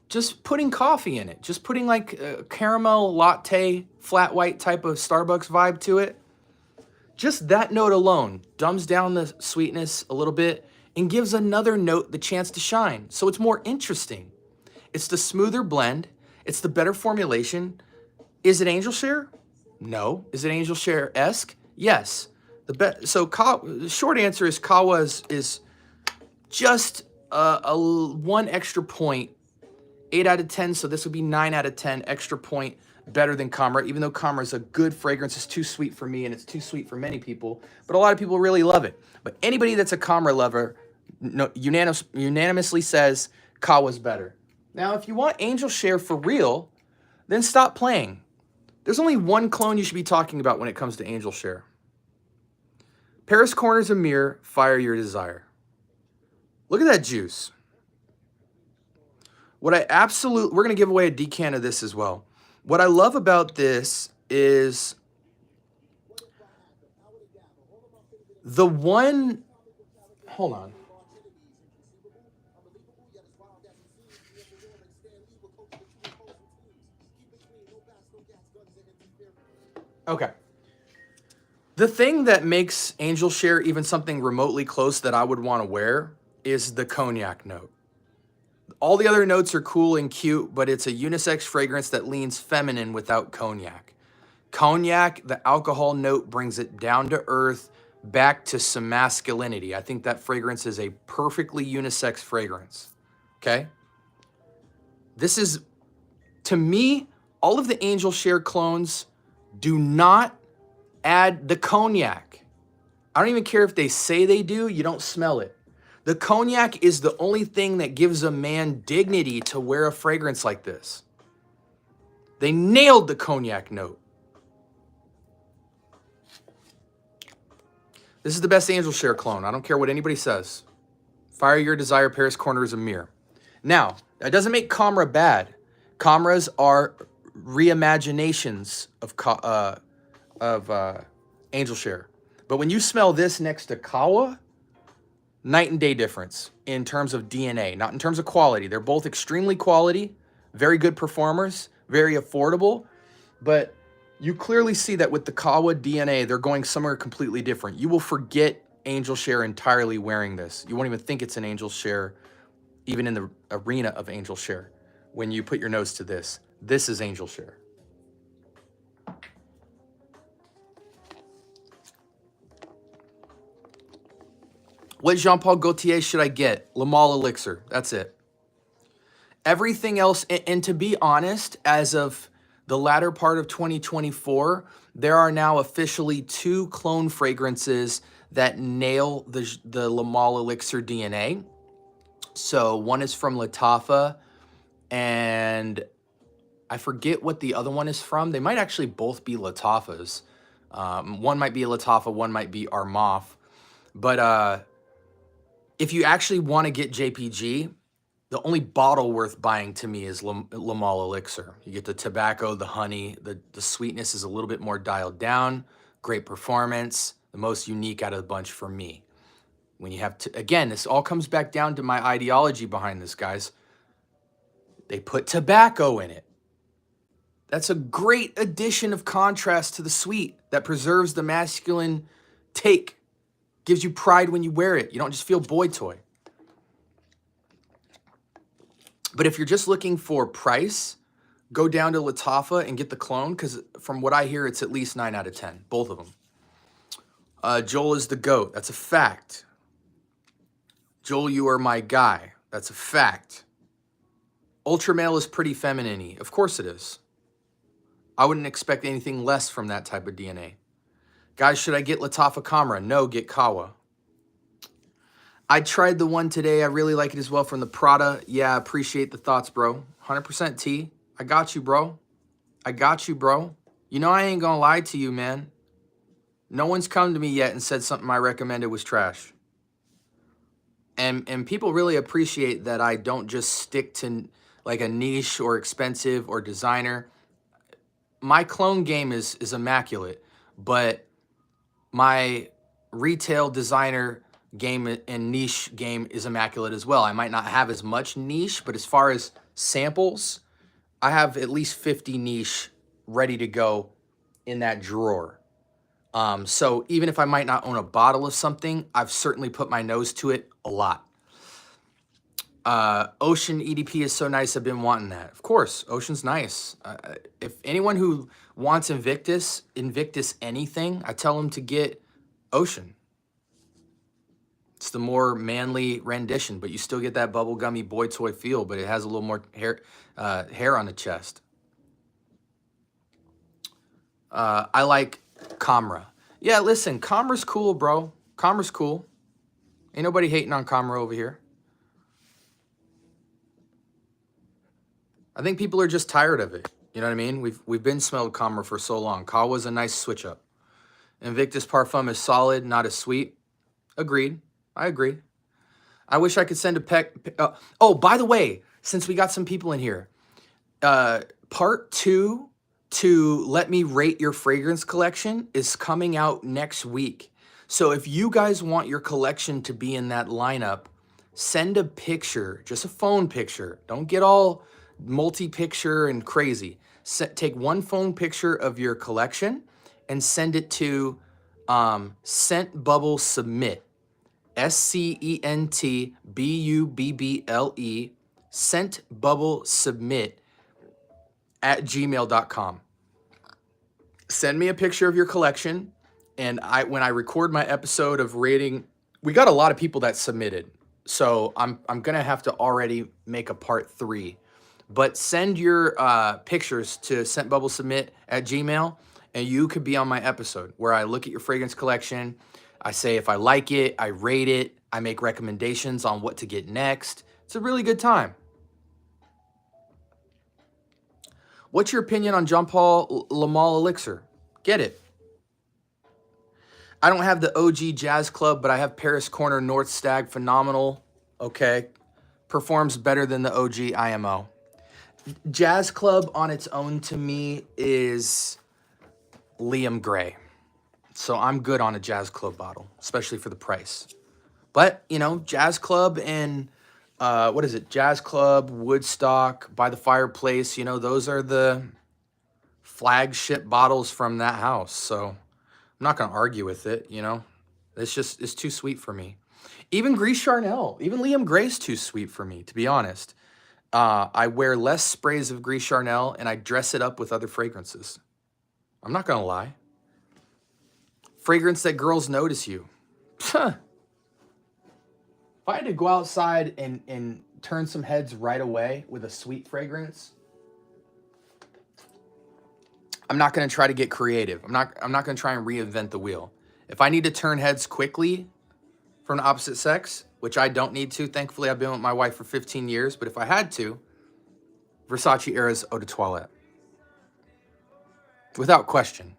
just putting coffee in it, just putting like a caramel latte, flat white type of Starbucks vibe to it. Just that note alone dumbs down the sweetness a little bit and gives another note the chance to shine. So it's more interesting. It's the smoother blend. It's the better formulation. Is it Angel Share? No. Is it Angel Share-esque? Yes. The short answer is Kawa is just a one extra point, 8 out of 10. So this would be 9 out of 10 extra point better than Camera, even though Camera is a good fragrance. It's too sweet for me and it's too sweet for many people, but a lot of people really love it. But anybody that's a Camera lover unanimously says Kawa's better. Now, if you want Angel Share for real, then stop playing. There's only one clone you should be talking about when it comes to Angel Share. Paris Corners a Mirror, Fire Your Desire. Look at that juice. We're going to give away a decant of this as well. What I love about this is the one, hold on. Okay. The thing that makes Angel Share even something remotely close that I would want to wear is the cognac note. All the other notes are cool and cute, but it's a unisex fragrance that leans feminine without cognac. Cognac, the alcohol note brings it down to earth, back to some masculinity. I think that fragrance is a perfectly unisex fragrance, okay? This is, to me, all of the Angel Share clones do not add the cognac. I don't even care if they say they do, you don't smell it. The cognac is the only thing that gives a man dignity to wear a fragrance like this. They nailed the cognac note. This is the best Angel Share clone. I don't care what anybody says. Fire Your Desire, Paris Corners a Mirror. Now, that doesn't make Camera bad. Cameras are reimaginations of Angel Share. But when you smell this next to Kawa, night and day difference in terms of DNA, not in terms of quality. They're both extremely quality, very good performers, very affordable, but you clearly see that with the Kawa DNA, they're going somewhere completely different. You will forget Angel Share entirely wearing this. You won't even think it's an Angel Share, even in the arena of Angel Share. When you put your nose to this, this is Angel Share. What Jean-Paul Gaultier should I get? Le Male Elixir. That's it. Everything else, and to be honest, as of the latter part of 2024, there are now officially 2 clone fragrances that nail the Le Male Elixir DNA. So one is from Lattafa, and I forget what the other one is from. They might actually both be Lattafas. One might be a Lattafa, one might be Armaf. But if you actually want to get JPG, the only bottle worth buying to me is Le Male Elixir. You get the tobacco, the honey, the sweetness is a little bit more dialed down, great performance, the most unique out of the bunch for me. When you have to, again, this all comes back down to my ideology behind this, guys. They put tobacco in it. That's a great addition of contrast to the suite that preserves the masculine take. Gives you pride when you wear it. You don't just feel boy toy. But if you're just looking for price, go down to Lattafa and get the clone, because from what I hear, it's at least 9 out of 10, both of them. Joel is the GOAT. That's a fact. Joel, you are my guy. That's a fact. Ultramale is pretty feminine-y. Of course it is. I wouldn't expect anything less from that type of DNA. Guys, should I get Lattafa Camera? No, get Kawa. I tried the one today. I really like it as well from the Prada. Yeah, appreciate the thoughts, bro. 100% T. I got you, bro. I got you, bro. You know I ain't gonna lie to you, man. No one's come to me yet and said something I recommended was trash. And people really appreciate that I don't just stick to like a niche or expensive or designer. My clone game is immaculate, but my retail designer game and niche game is immaculate as well. I might not have as much niche, but as far as samples, I have at least 50 niche ready to go in that drawer. So even if I might not own a bottle of something, I've certainly put my nose to it a lot. Ocean EDP is so nice. I've been wanting that. Of course, Ocean's nice. If anyone who wants Invictus anything, I tell them to get Ocean. It's the more manly rendition, but you still get that bubblegummy boy toy feel, but it has a little more hair on the chest. I like Camera. Yeah, listen, Camera's cool, bro. Camera's cool. Ain't nobody hating on Camera over here. I think people are just tired of it. You know what I mean? We've been smelled Camera for so long. Kawa's a nice switch up. Invictus Parfum is solid, not as sweet. Agreed. I agree. I wish I could send a peck. Oh, by the way, since we got some people in here, part 2 to let me rate your fragrance collection is coming out next week. So if you guys want your collection to be in that lineup, send a picture, just a phone picture. Don't get all multi-picture and crazy. Take one phone picture of your collection and send it to Scent Bubble Submit. SCENTBUBBLE, Scent Bubble Submit at gmail.com. Send me a picture of your collection, and when I record my episode of rating, we got a lot of people that submitted, so I'm gonna have to already make a part 3. But send your pictures to scentbubblesubmit at gmail, and you could be on my episode where I look at your fragrance collection. I say if I like it, I rate it, I make recommendations on what to get next. It's a really good time. What's your opinion on Jean Paul Lamal Elixir? Get it. I don't have the OG Jazz Club, but I have Paris Corner North Stag. Phenomenal. Okay. Performs better than the OG IMO. Jazz Club on its own to me is Liam Gray. So I'm good on a Jazz Club bottle, especially for the price. But, you know, Jazz Club and, what is it? Jazz Club, Woodstock, By the Fireplace, you know, those are the flagship bottles from that house. So I'm not going to argue with it, you know. It's too sweet for me. Even Gris Charnel, even Liam Gray's too sweet for me, to be honest. I wear less sprays of Gris Charnel and I dress it up with other fragrances. I'm not going to lie. Fragrance that girls notice you. If I had to go outside and turn some heads right away with a sweet fragrance, I'm not going to try to get creative. I'm not going to try and reinvent the wheel. If I need to turn heads quickly from the opposite sex, which I don't need to. Thankfully, I've been with my wife for 15 years. But if I had to, Versace Era's Eau de Toilette. Without question.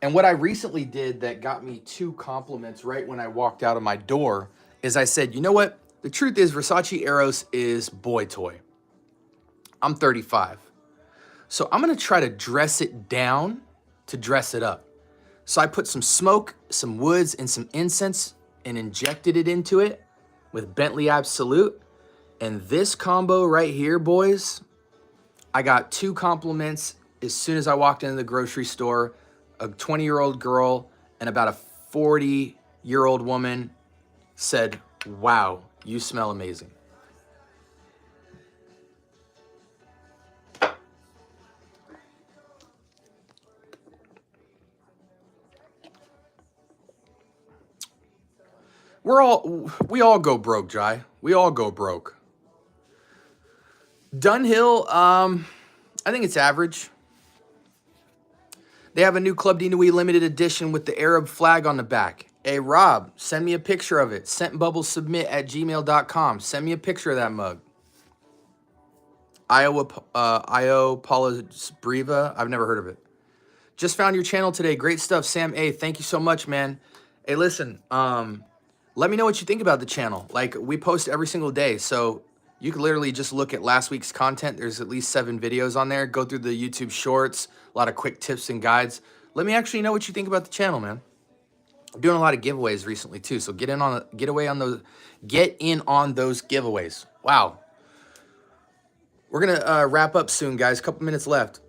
And what I recently did that got me 2 compliments right when I walked out of my door is I said, you know what? The truth is Versace Eros is boy toy. I'm 35. So I'm going to try to dress it down to dress it up. So I put some smoke, some woods, and some incense and injected it into it with Bentley Absolute. And this combo right here, boys, I got 2 compliments as soon as I walked into the grocery store, a 20-year-old girl and about a 40-year-old woman said, "Wow, you smell amazing." We all go broke, Jai. We all go broke. Dunhill, I think it's average. They have a new Club de Nuit limited edition with the Arab flag on the back. Hey, Rob, send me a picture of it. Scentbubblesubmit@gmail.com. Send me a picture of that mug. Io Paula Briva. I've never heard of it. Just found your channel today. Great stuff, Sam A. Thank you so much, man. Hey, listen, let me know what you think about the channel. Like, we post every single day, so you can literally just look at last week's content. There's at least 7 videos on there. Go through the YouTube shorts, a lot of quick tips and guides. Let me actually know what you think about the channel, man. I'm doing a lot of giveaways recently too, so get in on those giveaways. Wow. We're gonna wrap up soon, guys. A couple minutes left.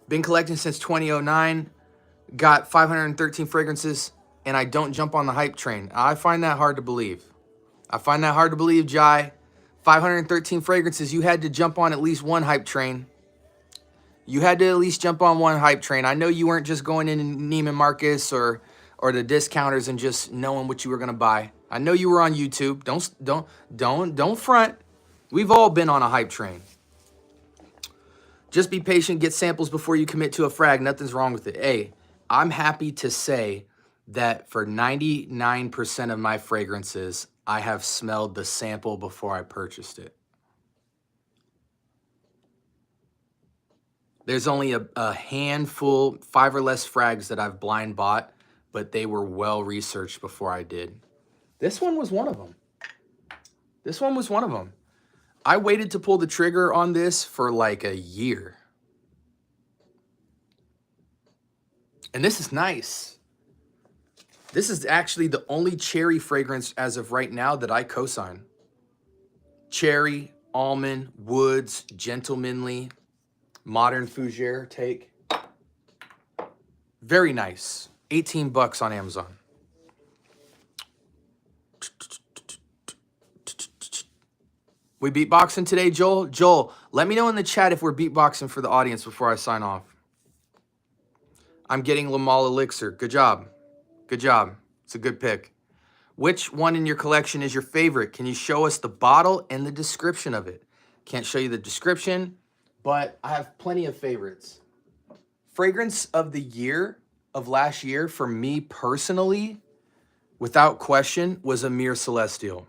Been collecting since 2009. Got 513 fragrances, and I don't jump on the hype train. I find that hard to believe. Jai. 513 fragrances. You had to jump on at least one hype train. I know you weren't just going in Neiman Marcus or the discounters and just knowing what you were gonna buy. I know you were on YouTube. Don't front. We've all been on a hype train. Just be patient, get samples before you commit to a frag. Nothing's wrong with it. Hey, I'm happy to say that for 99% of my fragrances, I have smelled the sample before I purchased it. There's only a handful, 5 or less frags that I've blind bought, but they were well researched before I did. This one was one of them. I waited to pull the trigger on this for like a year. And this is nice. This is actually the only cherry fragrance as of right now that I co-sign. Cherry, almond, woods, gentlemanly, modern fougere take. Very nice. $18 on Amazon. We beatboxing today, Joel? Joel, let me know in the chat if we're beatboxing for the audience before I sign off. I'm getting Lamal Elixir. Good job. It's a good pick. Which one in your collection is your favorite? Can you show us the bottle and the description of it? Can't show you the description, but I have plenty of favorites. Fragrance of the year of last year for me personally, without question, was Amir Celestial.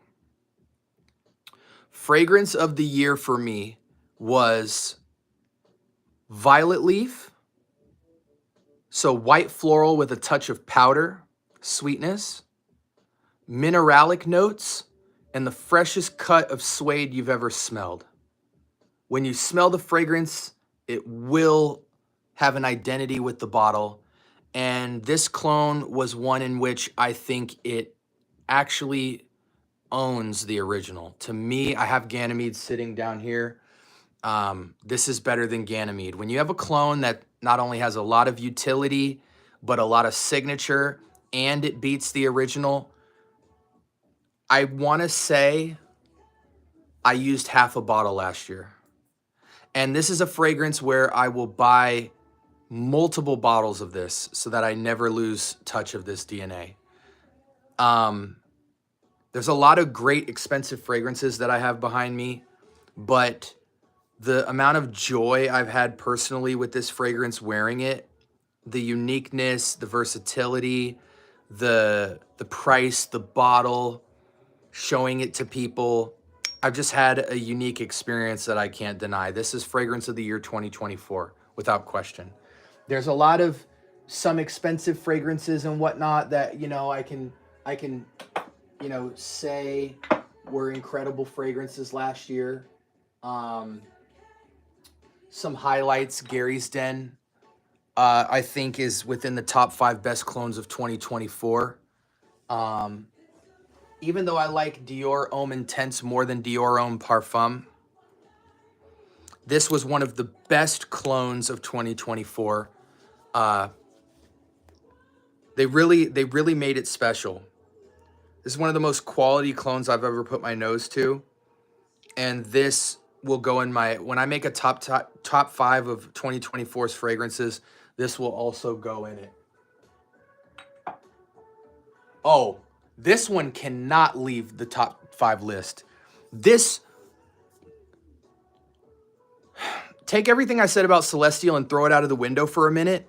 Fragrance of the year for me was Violet Leaf. So white floral with a touch of powder, sweetness, mineralic notes, and the freshest cut of suede you've ever smelled. When you smell the fragrance, it will have an identity with the bottle. And this clone was one in which I think it actually owns the original. To me, I have Ganymede sitting down here. This is better than Ganymede. When you have a clone that not only has a lot of utility, but a lot of signature, and it beats the original, I want to say I used half a bottle last year. And this is a fragrance where I will buy multiple bottles of this so that I never lose touch of this DNA. There's a lot of great expensive fragrances that I have behind me, but the amount of joy I've had personally with this fragrance wearing it, the uniqueness, the versatility, the price, the bottle, showing it to people, I've just had a unique experience that I can't deny. This is Fragrance of the Year 2024, without question. There's a lot of some expensive fragrances and whatnot that, you know, I can, you know, say were incredible fragrances last year. Some highlights, Gary's Den, I think is within the top 5 best clones of 2024. Even though I like Dior Homme Intense more than Dior Homme Parfum, This was one of the best clones of 2024. They really made it special. This is one of the most quality clones I've ever put my nose to. And this will go in my, when I make a top 5 of 2024's fragrances, this will also go in it. Oh, this one cannot leave the top 5 list. This, take everything I said about Celestial and throw it out of the window for a minute.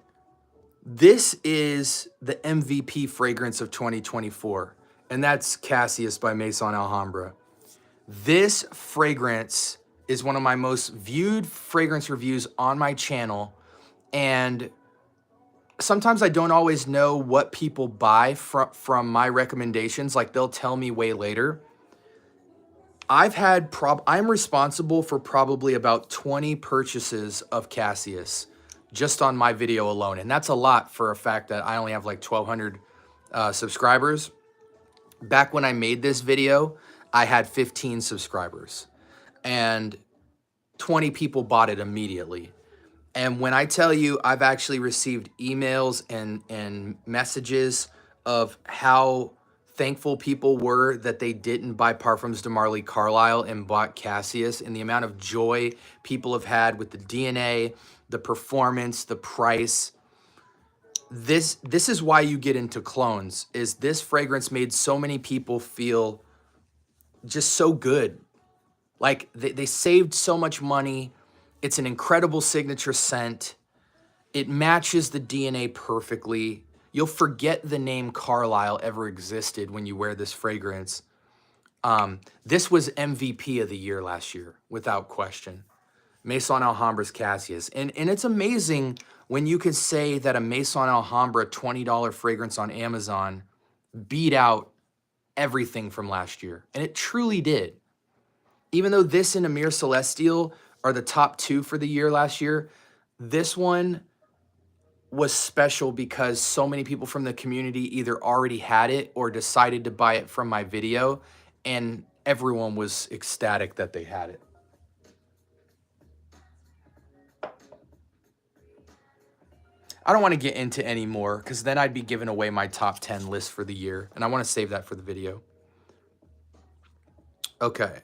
This is the MVP fragrance of 2024, and that's Cassius by Maison Alhambra. This fragrance is one of my most viewed fragrance reviews on my channel, and sometimes I don't always know what people buy from my recommendations. Like, they'll tell me way later. I'm responsible for probably about 20 purchases of Cassius just on my video alone. And that's a lot for a fact that I only have like 1,200 subscribers. Back when I made this video, I had 15 subscribers and 20 people bought it immediately. And when I tell you, I've actually received emails and messages of how thankful people were that they didn't buy Parfums de Marly Carlisle and bought Cassius, and the amount of joy people have had with the DNA, the performance, the price. This is why you get into clones, is this fragrance made so many people feel just so good. Like, they saved so much money. It's an incredible signature scent. It matches the DNA perfectly. You'll forget the name Carlisle ever existed when you wear this fragrance. This was MVP of the year last year, without question. Maison Alhambra's Cassius. And it's amazing when you can say that a Maison Alhambra $20 fragrance on Amazon beat out everything from last year. And it truly did. Even though this and Amir Celestial are the top 2 for the year last year, this one was special because so many people from the community either already had it or decided to buy it from my video, and everyone was ecstatic that they had it. I don't want to get into any more because then I'd be giving away my top 10 list for the year, and I want to save that for the video. Okay.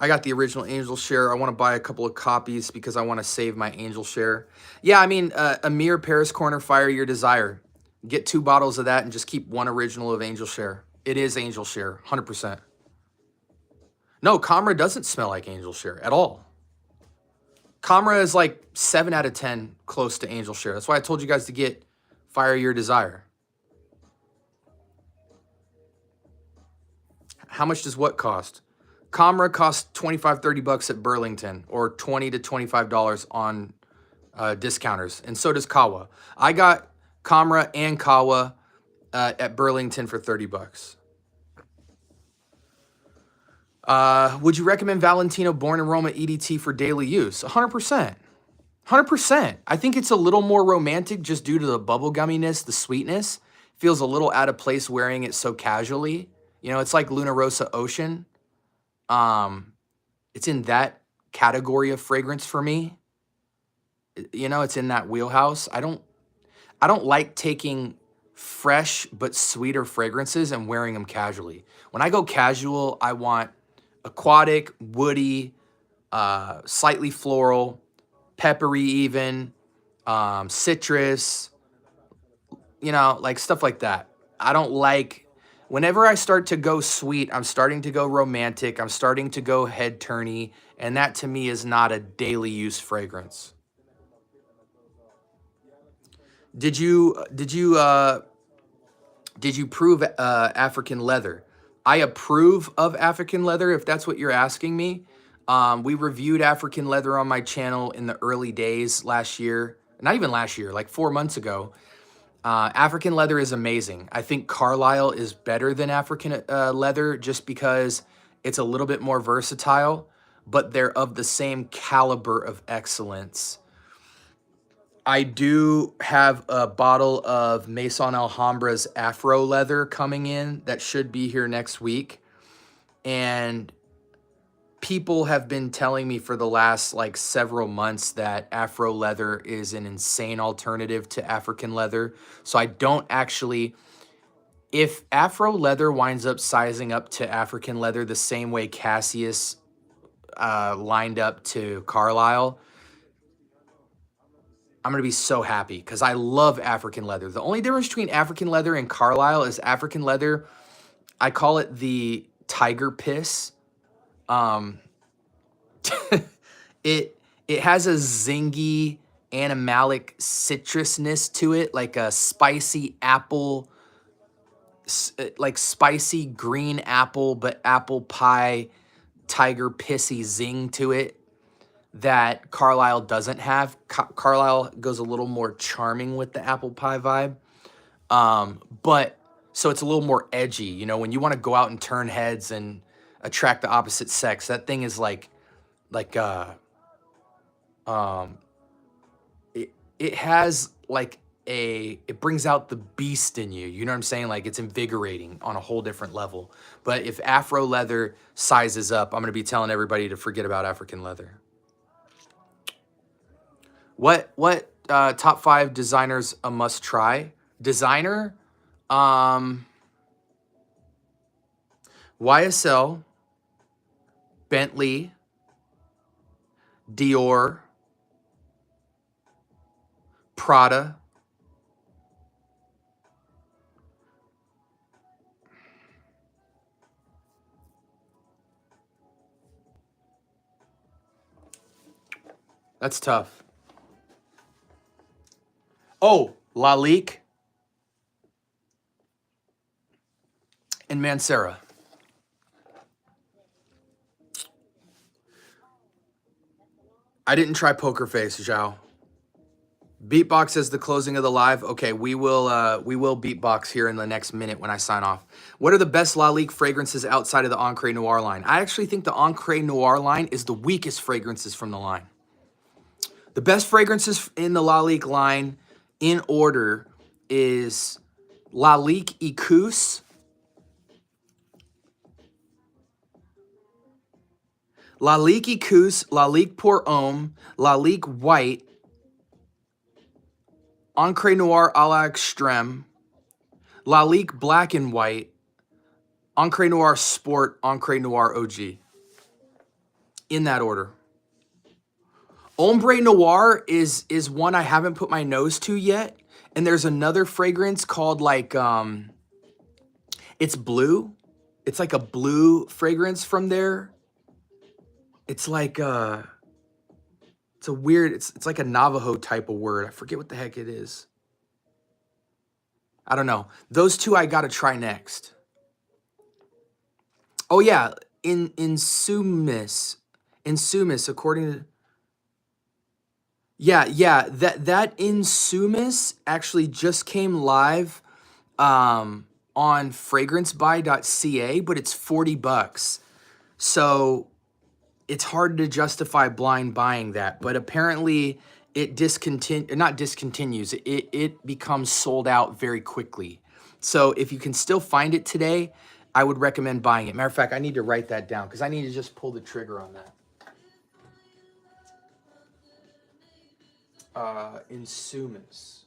I got the original Angel Share. I want to buy a couple of copies because I want to save my Angel Share. Yeah, I mean, Amir Paris Corner Fire Your Desire. Get 2 bottles of that and just keep 1 original of Angel Share. It is Angel Share, 100%. No, Camera doesn't smell like Angel Share at all. Camera is like 7 out of 10 close to Angel Share. That's why I told you guys to get Fire Your Desire. How much does what cost? Camera costs $25-30 at Burlington, or $20 to $25 on discounters, and so does Kawa. I got Camera and Kawa at Burlington for $30. Would you recommend Valentino Born Aroma EDT for daily use? 100%. 100%. I think it's a little more romantic just due to the bubblegumminess, the sweetness. Feels a little out of place wearing it so casually. You know, it's like Luna Rosa Ocean. It's in that category of fragrance for me. You know, it's in that wheelhouse. I don't like taking fresh but sweeter fragrances and wearing them casually. When I go casual, I want aquatic, woody, slightly floral, peppery even, citrus, you know, like stuff like that. I don't like, whenever I start to go sweet, I'm starting to go romantic, I'm starting to go head turny, and that to me is not a daily use fragrance. Did you prove African leather? I approve of African leather, if that's what you're asking me. We reviewed African leather on my channel in the early days last year. Not even last year, like 4 months ago. African leather is amazing. I think Carlisle is better than African leather just because it's a little bit more versatile, but they're of the same caliber of excellence. I do have a bottle of Maison Alhambra's Afro leather coming in that should be here next week. And people have been telling me for the last like several months that Afro leather is an insane alternative to African leather. So I don't actually, if Afro leather winds up sizing up to African leather the same way Cassius lined up to Carlisle, I'm gonna be so happy because I love African leather. The only difference between African leather and Carlisle is African leather, I call it the tiger piss. Um, it has a zingy animalic citrusness to it, like a spicy apple, like spicy green apple, but apple pie tiger pissy zing to it that Carlisle doesn't have. Carlisle goes a little more charming with the apple pie vibe. But so it's a little more edgy, you know, when you want to go out and turn heads and attract the opposite sex, that thing is like um it has like it brings out the beast in you. You know what I'm saying? Like it's invigorating on a whole different level. But if Afro leather sizes up, I'm going to be telling everybody to forget about African leather. What top 5 designers a must try? Designer, YSL, Bentley, Dior, Prada, that's tough. Oh, Lalique and Mancera. I didn't try Poker Face, Zhao. Beatbox is the closing of the live. Okay, we will beatbox here in the next minute when I sign off. What are the best Lalique fragrances outside of the Ancre Noir line? I actually think the Ancre Noir line is the weakest fragrances from the line. The best fragrances in the Lalique line in order is Lalique Icus, Lalique Icus, Lalique Pour Homme, Lalique White, Ancre Noir à la Extrême, Lalique Black and White, Ancre Noir Sport, Ancre Noir OG. In that order. Ombre Noir is one I haven't put my nose to yet. And there's another fragrance called like, it's blue. It's like a blue fragrance from there. It's like, it's a weird, it's like a Navajo type of word. I forget what the heck it is. I don't know. Those two I got to try next. Oh yeah, Insumis, according to, yeah, that Insumis actually just came live on fragrancebuy.ca, but it's $40. So it's hard to justify blind buying that, but apparently it discontinues. It becomes sold out very quickly. So if you can still find it today, I would recommend buying it. Matter of fact, I need to write that down because I need to just pull the trigger on that. Insumis.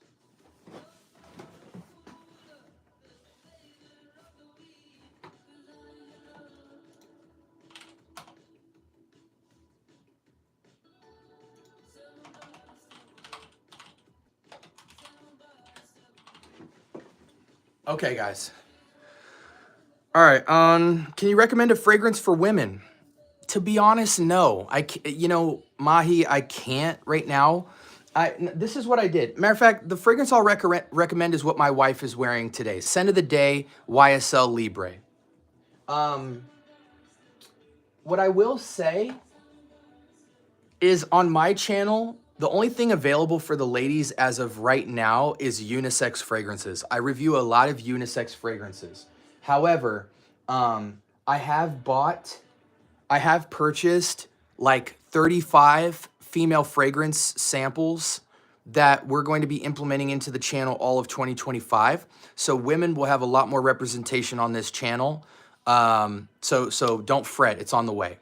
Okay, guys. All right. Can you recommend a fragrance for women? To be honest, no. Mahi, I can't right now. This is what I did. Matter of fact, the fragrance I'll recommend is what my wife is wearing today. Scent of the Day, YSL Libre. What I will say is on my channel, the only thing available for the ladies as of right now is unisex fragrances. I review a lot of unisex fragrances. However, I have purchased like 35 female fragrance samples that we're going to be implementing into the channel all of 2025. So women will have a lot more representation on this channel. So don't fret, it's on the way.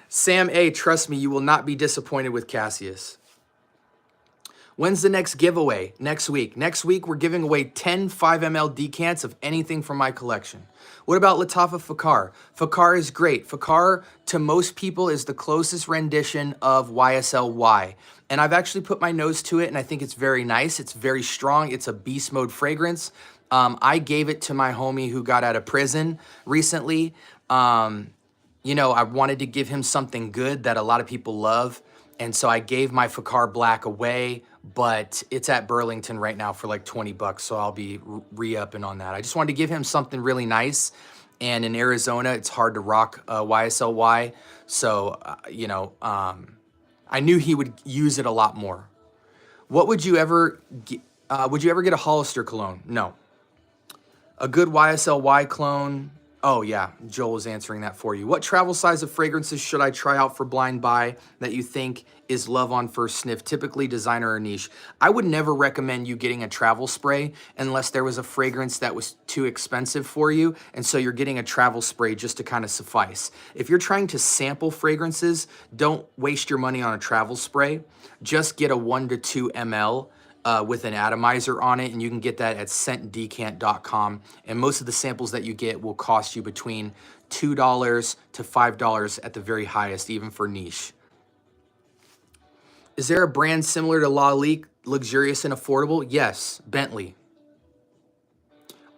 Sam A, trust me, you will not be disappointed with Cassius. When's the next giveaway? Next week. Next week, we're giving away 10 5ml decants of anything from my collection. What about Latafa Fakar? Fakar is great. Fakar, to most people, is the closest rendition of YSL-Y. And I've actually put my nose to it, and I think it's very nice. It's very strong. It's a beast mode fragrance. I gave it to my homie who got out of prison recently. You know, I wanted to give him something good that a lot of people love. And so I gave my Fakar Black away, but it's at Burlington right now for like 20 bucks. So I'll be re-upping on that. I just wanted to give him something really nice. And in Arizona, it's hard to rock YSL-Y. So, you know, I knew he would use it a lot more. What would you ever get a Hollister cologne? No. A good YSL-Y clone. Oh yeah, Joel is answering that for you. What travel size of fragrances should I try out for blind buy that you think is love on first sniff, typically designer or niche? I would never recommend you getting a travel spray unless there was a fragrance that was too expensive for you, and so you're getting a travel spray just to kind of suffice. If you're trying to sample fragrances, don't waste your money on a travel spray. Just get a 1 to 2 ml with an atomizer on it, and you can get that at scentdecant.com. And most of the samples that you get will cost you between $2 to $5 at the very highest, even for niche. Is there a brand similar to Lalique, luxurious and affordable? Yes, Bentley.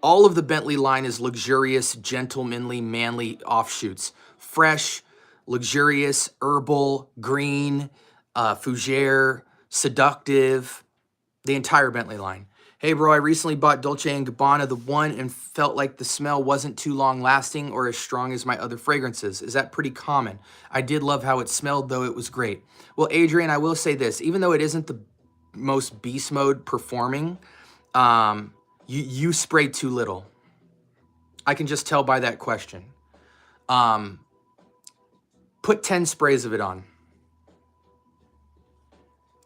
All of the Bentley line is luxurious, gentlemanly, manly offshoots. Fresh, luxurious, herbal, green, fougere, seductive, the entire Bentley line. Hey bro, I recently bought Dolce & Gabbana, the one, and felt like the smell wasn't too long lasting or as strong as my other fragrances. Is that pretty common? I did love how it smelled, though it was great. Well, Adrian, I will say this, even though it isn't the most beast mode performing, you sprayed too little. I can just tell by that question. Put 10 sprays of it on.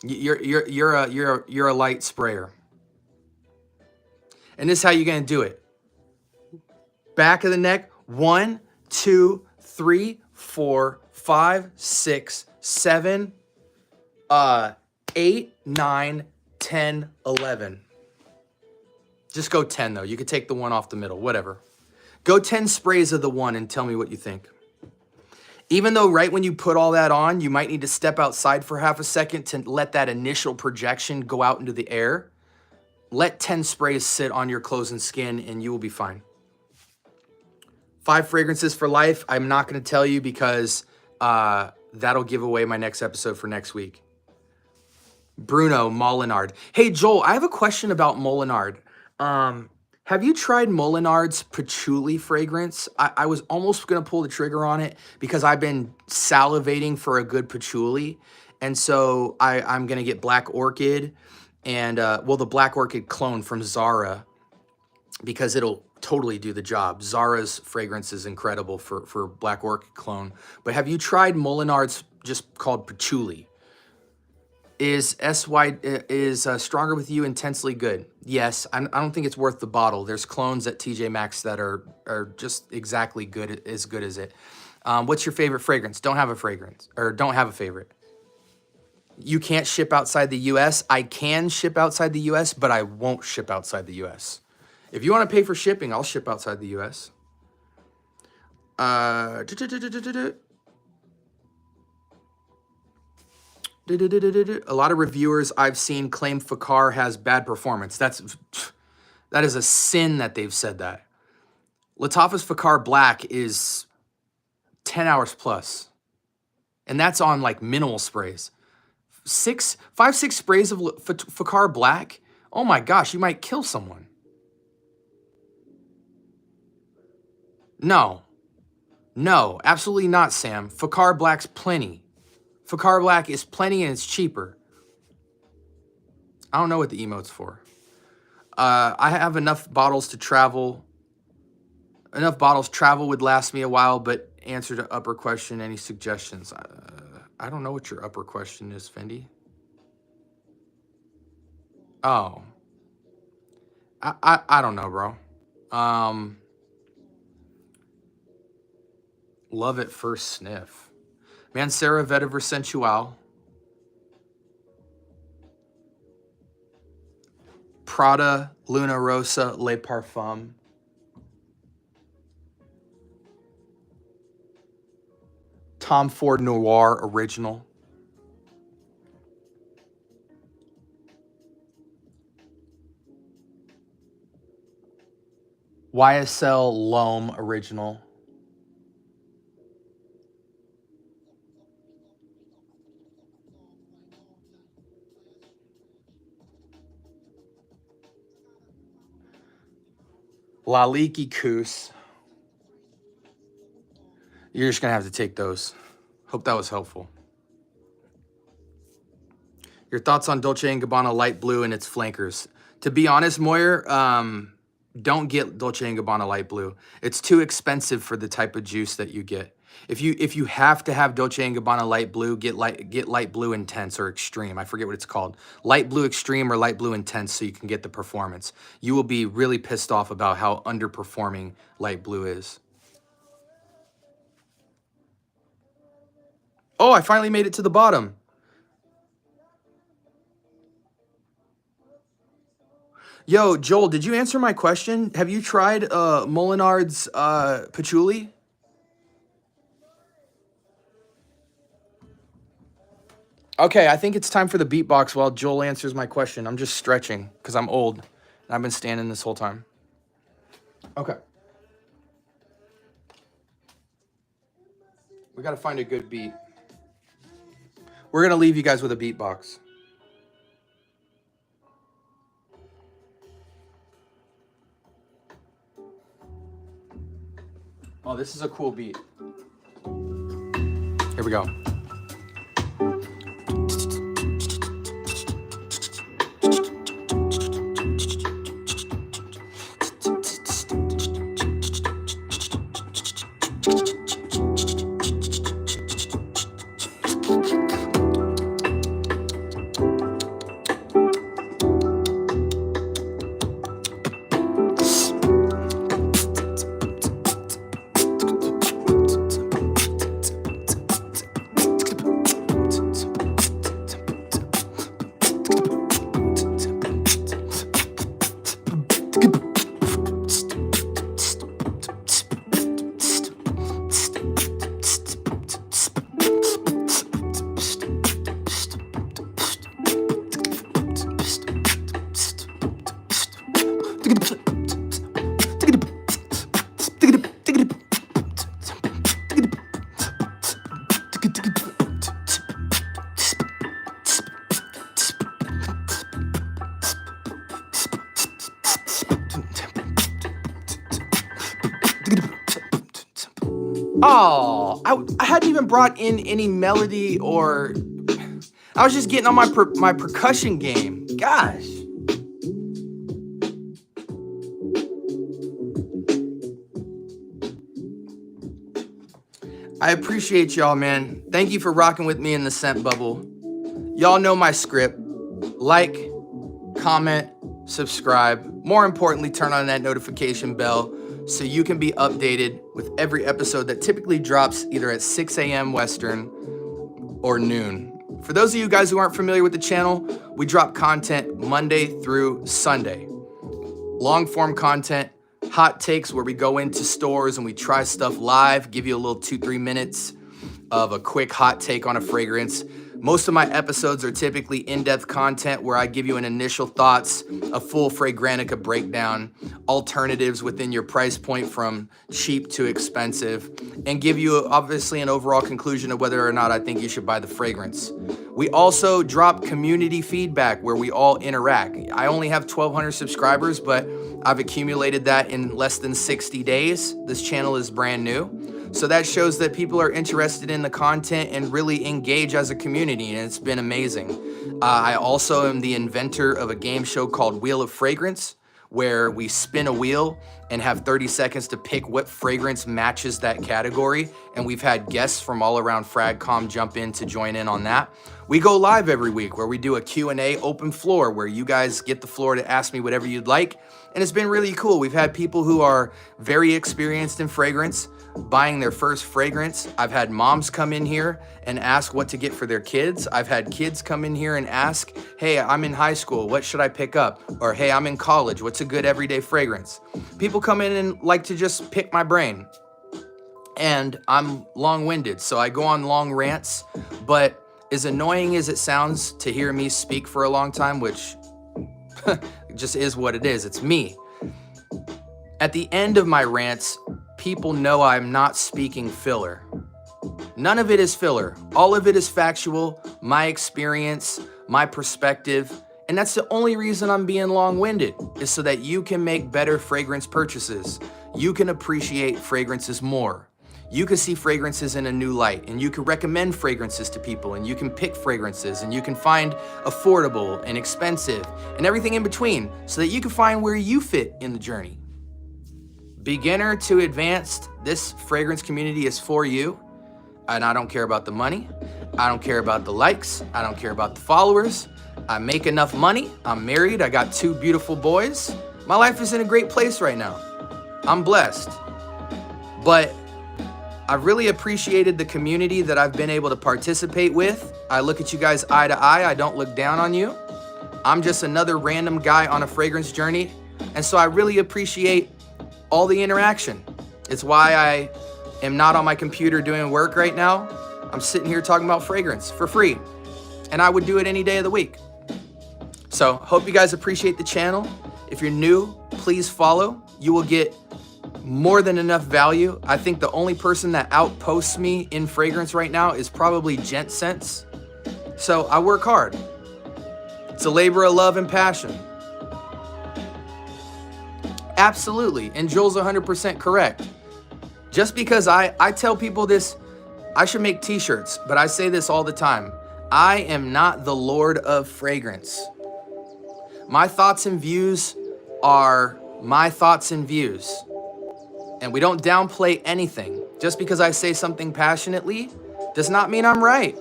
You're a light sprayer. And this is how you're gonna do it. Back of the neck, 1, 2, 3, 4, 5, 6, 7, 8, 9, 10, 11. Just go 10 though. You could take the 1 off the middle, whatever. Go 10 sprays of the 1 and tell me what you think. Even though right when you put all that on, you might need to step outside for half a second to let that initial projection go out into the air. Let 10 sprays sit on your clothes and skin and you will be fine. 5 fragrances for life. I'm not going to tell you because that'll give away my next episode for next week. Bruno Molinard. Hey, Joel, I have a question about Molinard. Have you tried Molinard's Patchouli fragrance? I was almost going to pull the trigger on it because I've been salivating for a good patchouli. And so I'm going to get Black Orchid and, well, the Black Orchid clone from Zara because it'll totally do the job. Zara's fragrance is incredible for Black Orchid clone. But have you tried Molinard's just called Patchouli? Is Stronger With You intensely good? Yes, I don't think it's worth the bottle. There's clones at TJ Maxx that are just exactly good as it. What's your favorite fragrance? Don't have a fragrance, or don't have a favorite. You can't ship outside the US. I can ship outside the US, but I won't ship outside the US. If you want to pay for shipping, I'll ship outside the US. A lot of reviewers I've seen claim Fakar has bad performance. That is a sin that they've said that. Latafa's Fakar Black is 10 hours plus. And that's on like minimal sprays. 5, 6 sprays of Fakar Black? Oh my gosh, you might kill someone. No, absolutely not, Sam. Fakar Black's plenty. Fakar Black is plenty and it's cheaper. I don't know what the emote's for. I have enough bottles to travel. Enough bottles travel would last me a while, but answer to upper question, any suggestions? I don't know what your upper question is, Fendi. Oh. I don't know, bro. Love at first sniff. Mancera Vetiver Sensual. Prada Luna Rosa Le Parfum. Tom Ford Noir Original. YSL L'Homme Original. Laliki Koos. You're just gonna have to take those. Hope that was helpful. Your thoughts on Dolce & Gabbana Light Blue and its flankers. To be honest, Moyer, don't get Dolce & Gabbana Light Blue. It's too expensive for the type of juice that you get. If you have to have Dolce & Gabbana Light Blue, get Light Blue Intense or Extreme. I forget what it's called. Light Blue Extreme or Light Blue Intense so you can get the performance. You will be really pissed off about how underperforming Light Blue is. Oh, I finally made it to the bottom. Yo, Joel, did you answer my question? Have you tried Molinard's patchouli? Okay, I think it's time for the beatbox while Joel answers my question. I'm just stretching because I'm old and I've been standing this whole time. Okay. We got to find a good beat. We're going to leave you guys with a beatbox. Oh, this is a cool beat. Here we go. Oh, I hadn't even brought in any melody or... I was just getting on my percussion game. Gosh. I appreciate y'all, man. Thank you for rocking with me in the scent bubble. Y'all know my script. Like, comment, subscribe. More importantly, turn on that notification bell so you can be updated with every episode that typically drops either at 6 a.m. Western or noon. For those of you guys who aren't familiar with the channel, we drop content Monday through Sunday. Long form content, hot takes where we go into stores and we try stuff live, give you a little 2-3 minutes of a quick hot take on a fragrance. Most of my episodes are typically in-depth content where I give you an initial thoughts, a full Fragrantica breakdown, alternatives within your price point from cheap to expensive, and give you obviously an overall conclusion of whether or not I think you should buy the fragrance. We also drop community feedback where we all interact. I only have 1,200 subscribers, but I've accumulated that in less than 60 days. This channel is brand new. So that shows that people are interested in the content and really engage as a community, and it's been amazing. I also am the inventor of a game show called Wheel of Fragrance, where we spin a wheel and have 30 seconds to pick what fragrance matches that category. And we've had guests from all around FragCom jump in to join in on that. We go live every week where we do a Q&A open floor where you guys get the floor to ask me whatever you'd like. And it's been really cool. We've had people who are very experienced in fragrance buying their first fragrance. I've had moms come in here and ask what to get for their kids. I've had kids come in here and ask, hey, I'm in high school, what should I pick up? Or hey, I'm in college, what's a good everyday fragrance? People come in and like to just pick my brain. And I'm long-winded, so I go on long rants, but as annoying as it sounds to hear me speak for a long time, which just is what it is, it's me. At the end of my rants, people know I'm not speaking filler. None of it is filler. All of it is factual, my experience, my perspective, and that's the only reason I'm being long-winded, is so that you can make better fragrance purchases. You can appreciate fragrances more. You can see fragrances in a new light, and you can recommend fragrances to people, and you can pick fragrances, and you can find affordable and expensive and everything in between so that you can find where you fit in the journey. Beginner to advanced, this fragrance community is for you. And I don't care about the money. I don't care about the likes. I don't care about the followers. I make enough money. I'm married. I got 2 beautiful boys. My life is in a great place right now. I'm blessed. But I've really appreciated the community that I've been able to participate with. I look at you guys eye to eye. I don't look down on you. I'm just another random guy on a fragrance journey. And so I really appreciate all the interaction. It's why I am not on my computer doing work right now. I'm sitting here talking about fragrance for free. And I would do it any day of the week. So hope you guys appreciate the channel. If you're new, please follow. You will get more than enough value. I think the only person that outposts me in fragrance right now is probably Gent Sense. So I work hard. It's a labor of love and passion. Absolutely, and Joel's 100% correct. Just because I tell people this, I should make t-shirts, but I say this all the time. I am not the Lord of fragrance. My thoughts and views are my thoughts and views. And we don't downplay anything. Just because I say something passionately does not mean I'm right.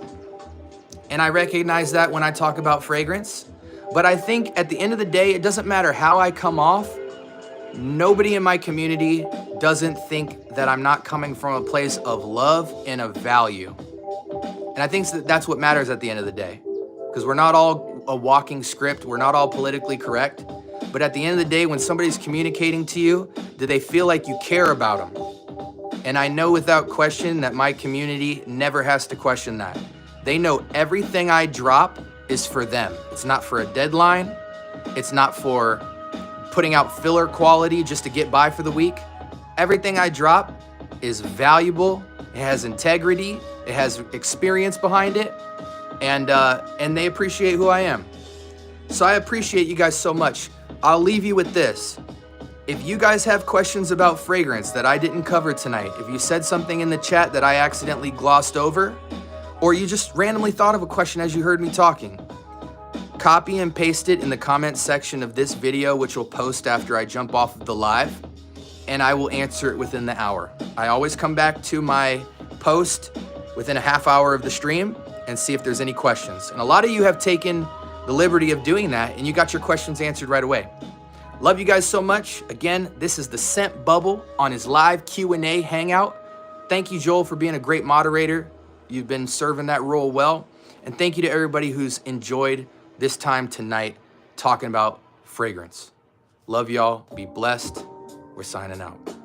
And I recognize that when I talk about fragrance. But I think at the end of the day, it doesn't matter how I come off. Nobody in my community doesn't think that I'm not coming from a place of love and of value. And I think that's what matters at the end of the day. Because we're not all a walking script. We're not all politically correct. But at the end of the day, when somebody's communicating to you, do they feel like you care about them? And I know without question that my community never has to question that. They know everything I drop is for them. It's not for a deadline. It's not for putting out filler quality just to get by for the week. Everything I drop is valuable. It has integrity. It has experience behind it. And they appreciate who I am. So I appreciate you guys so much. I'll leave you with this. If you guys have questions about fragrance that I didn't cover tonight, if you said something in the chat that I accidentally glossed over, or you just randomly thought of a question as you heard me talking, copy and paste it in the comments section of this video, which will post after I jump off of the live, and I will answer it within the hour. I always come back to my post within a half hour of the stream and see if there's any questions. And a lot of you have taken the liberty of doing that, and you got your questions answered right away. Love you guys so much. Again, this is the Scent Bubble on his live Q&A hangout. Thank you, Joel, for being a great moderator. You've been serving that role well. And thank you to everybody who's enjoyed this time tonight talking about fragrance. Love y'all. Be blessed. We're signing out.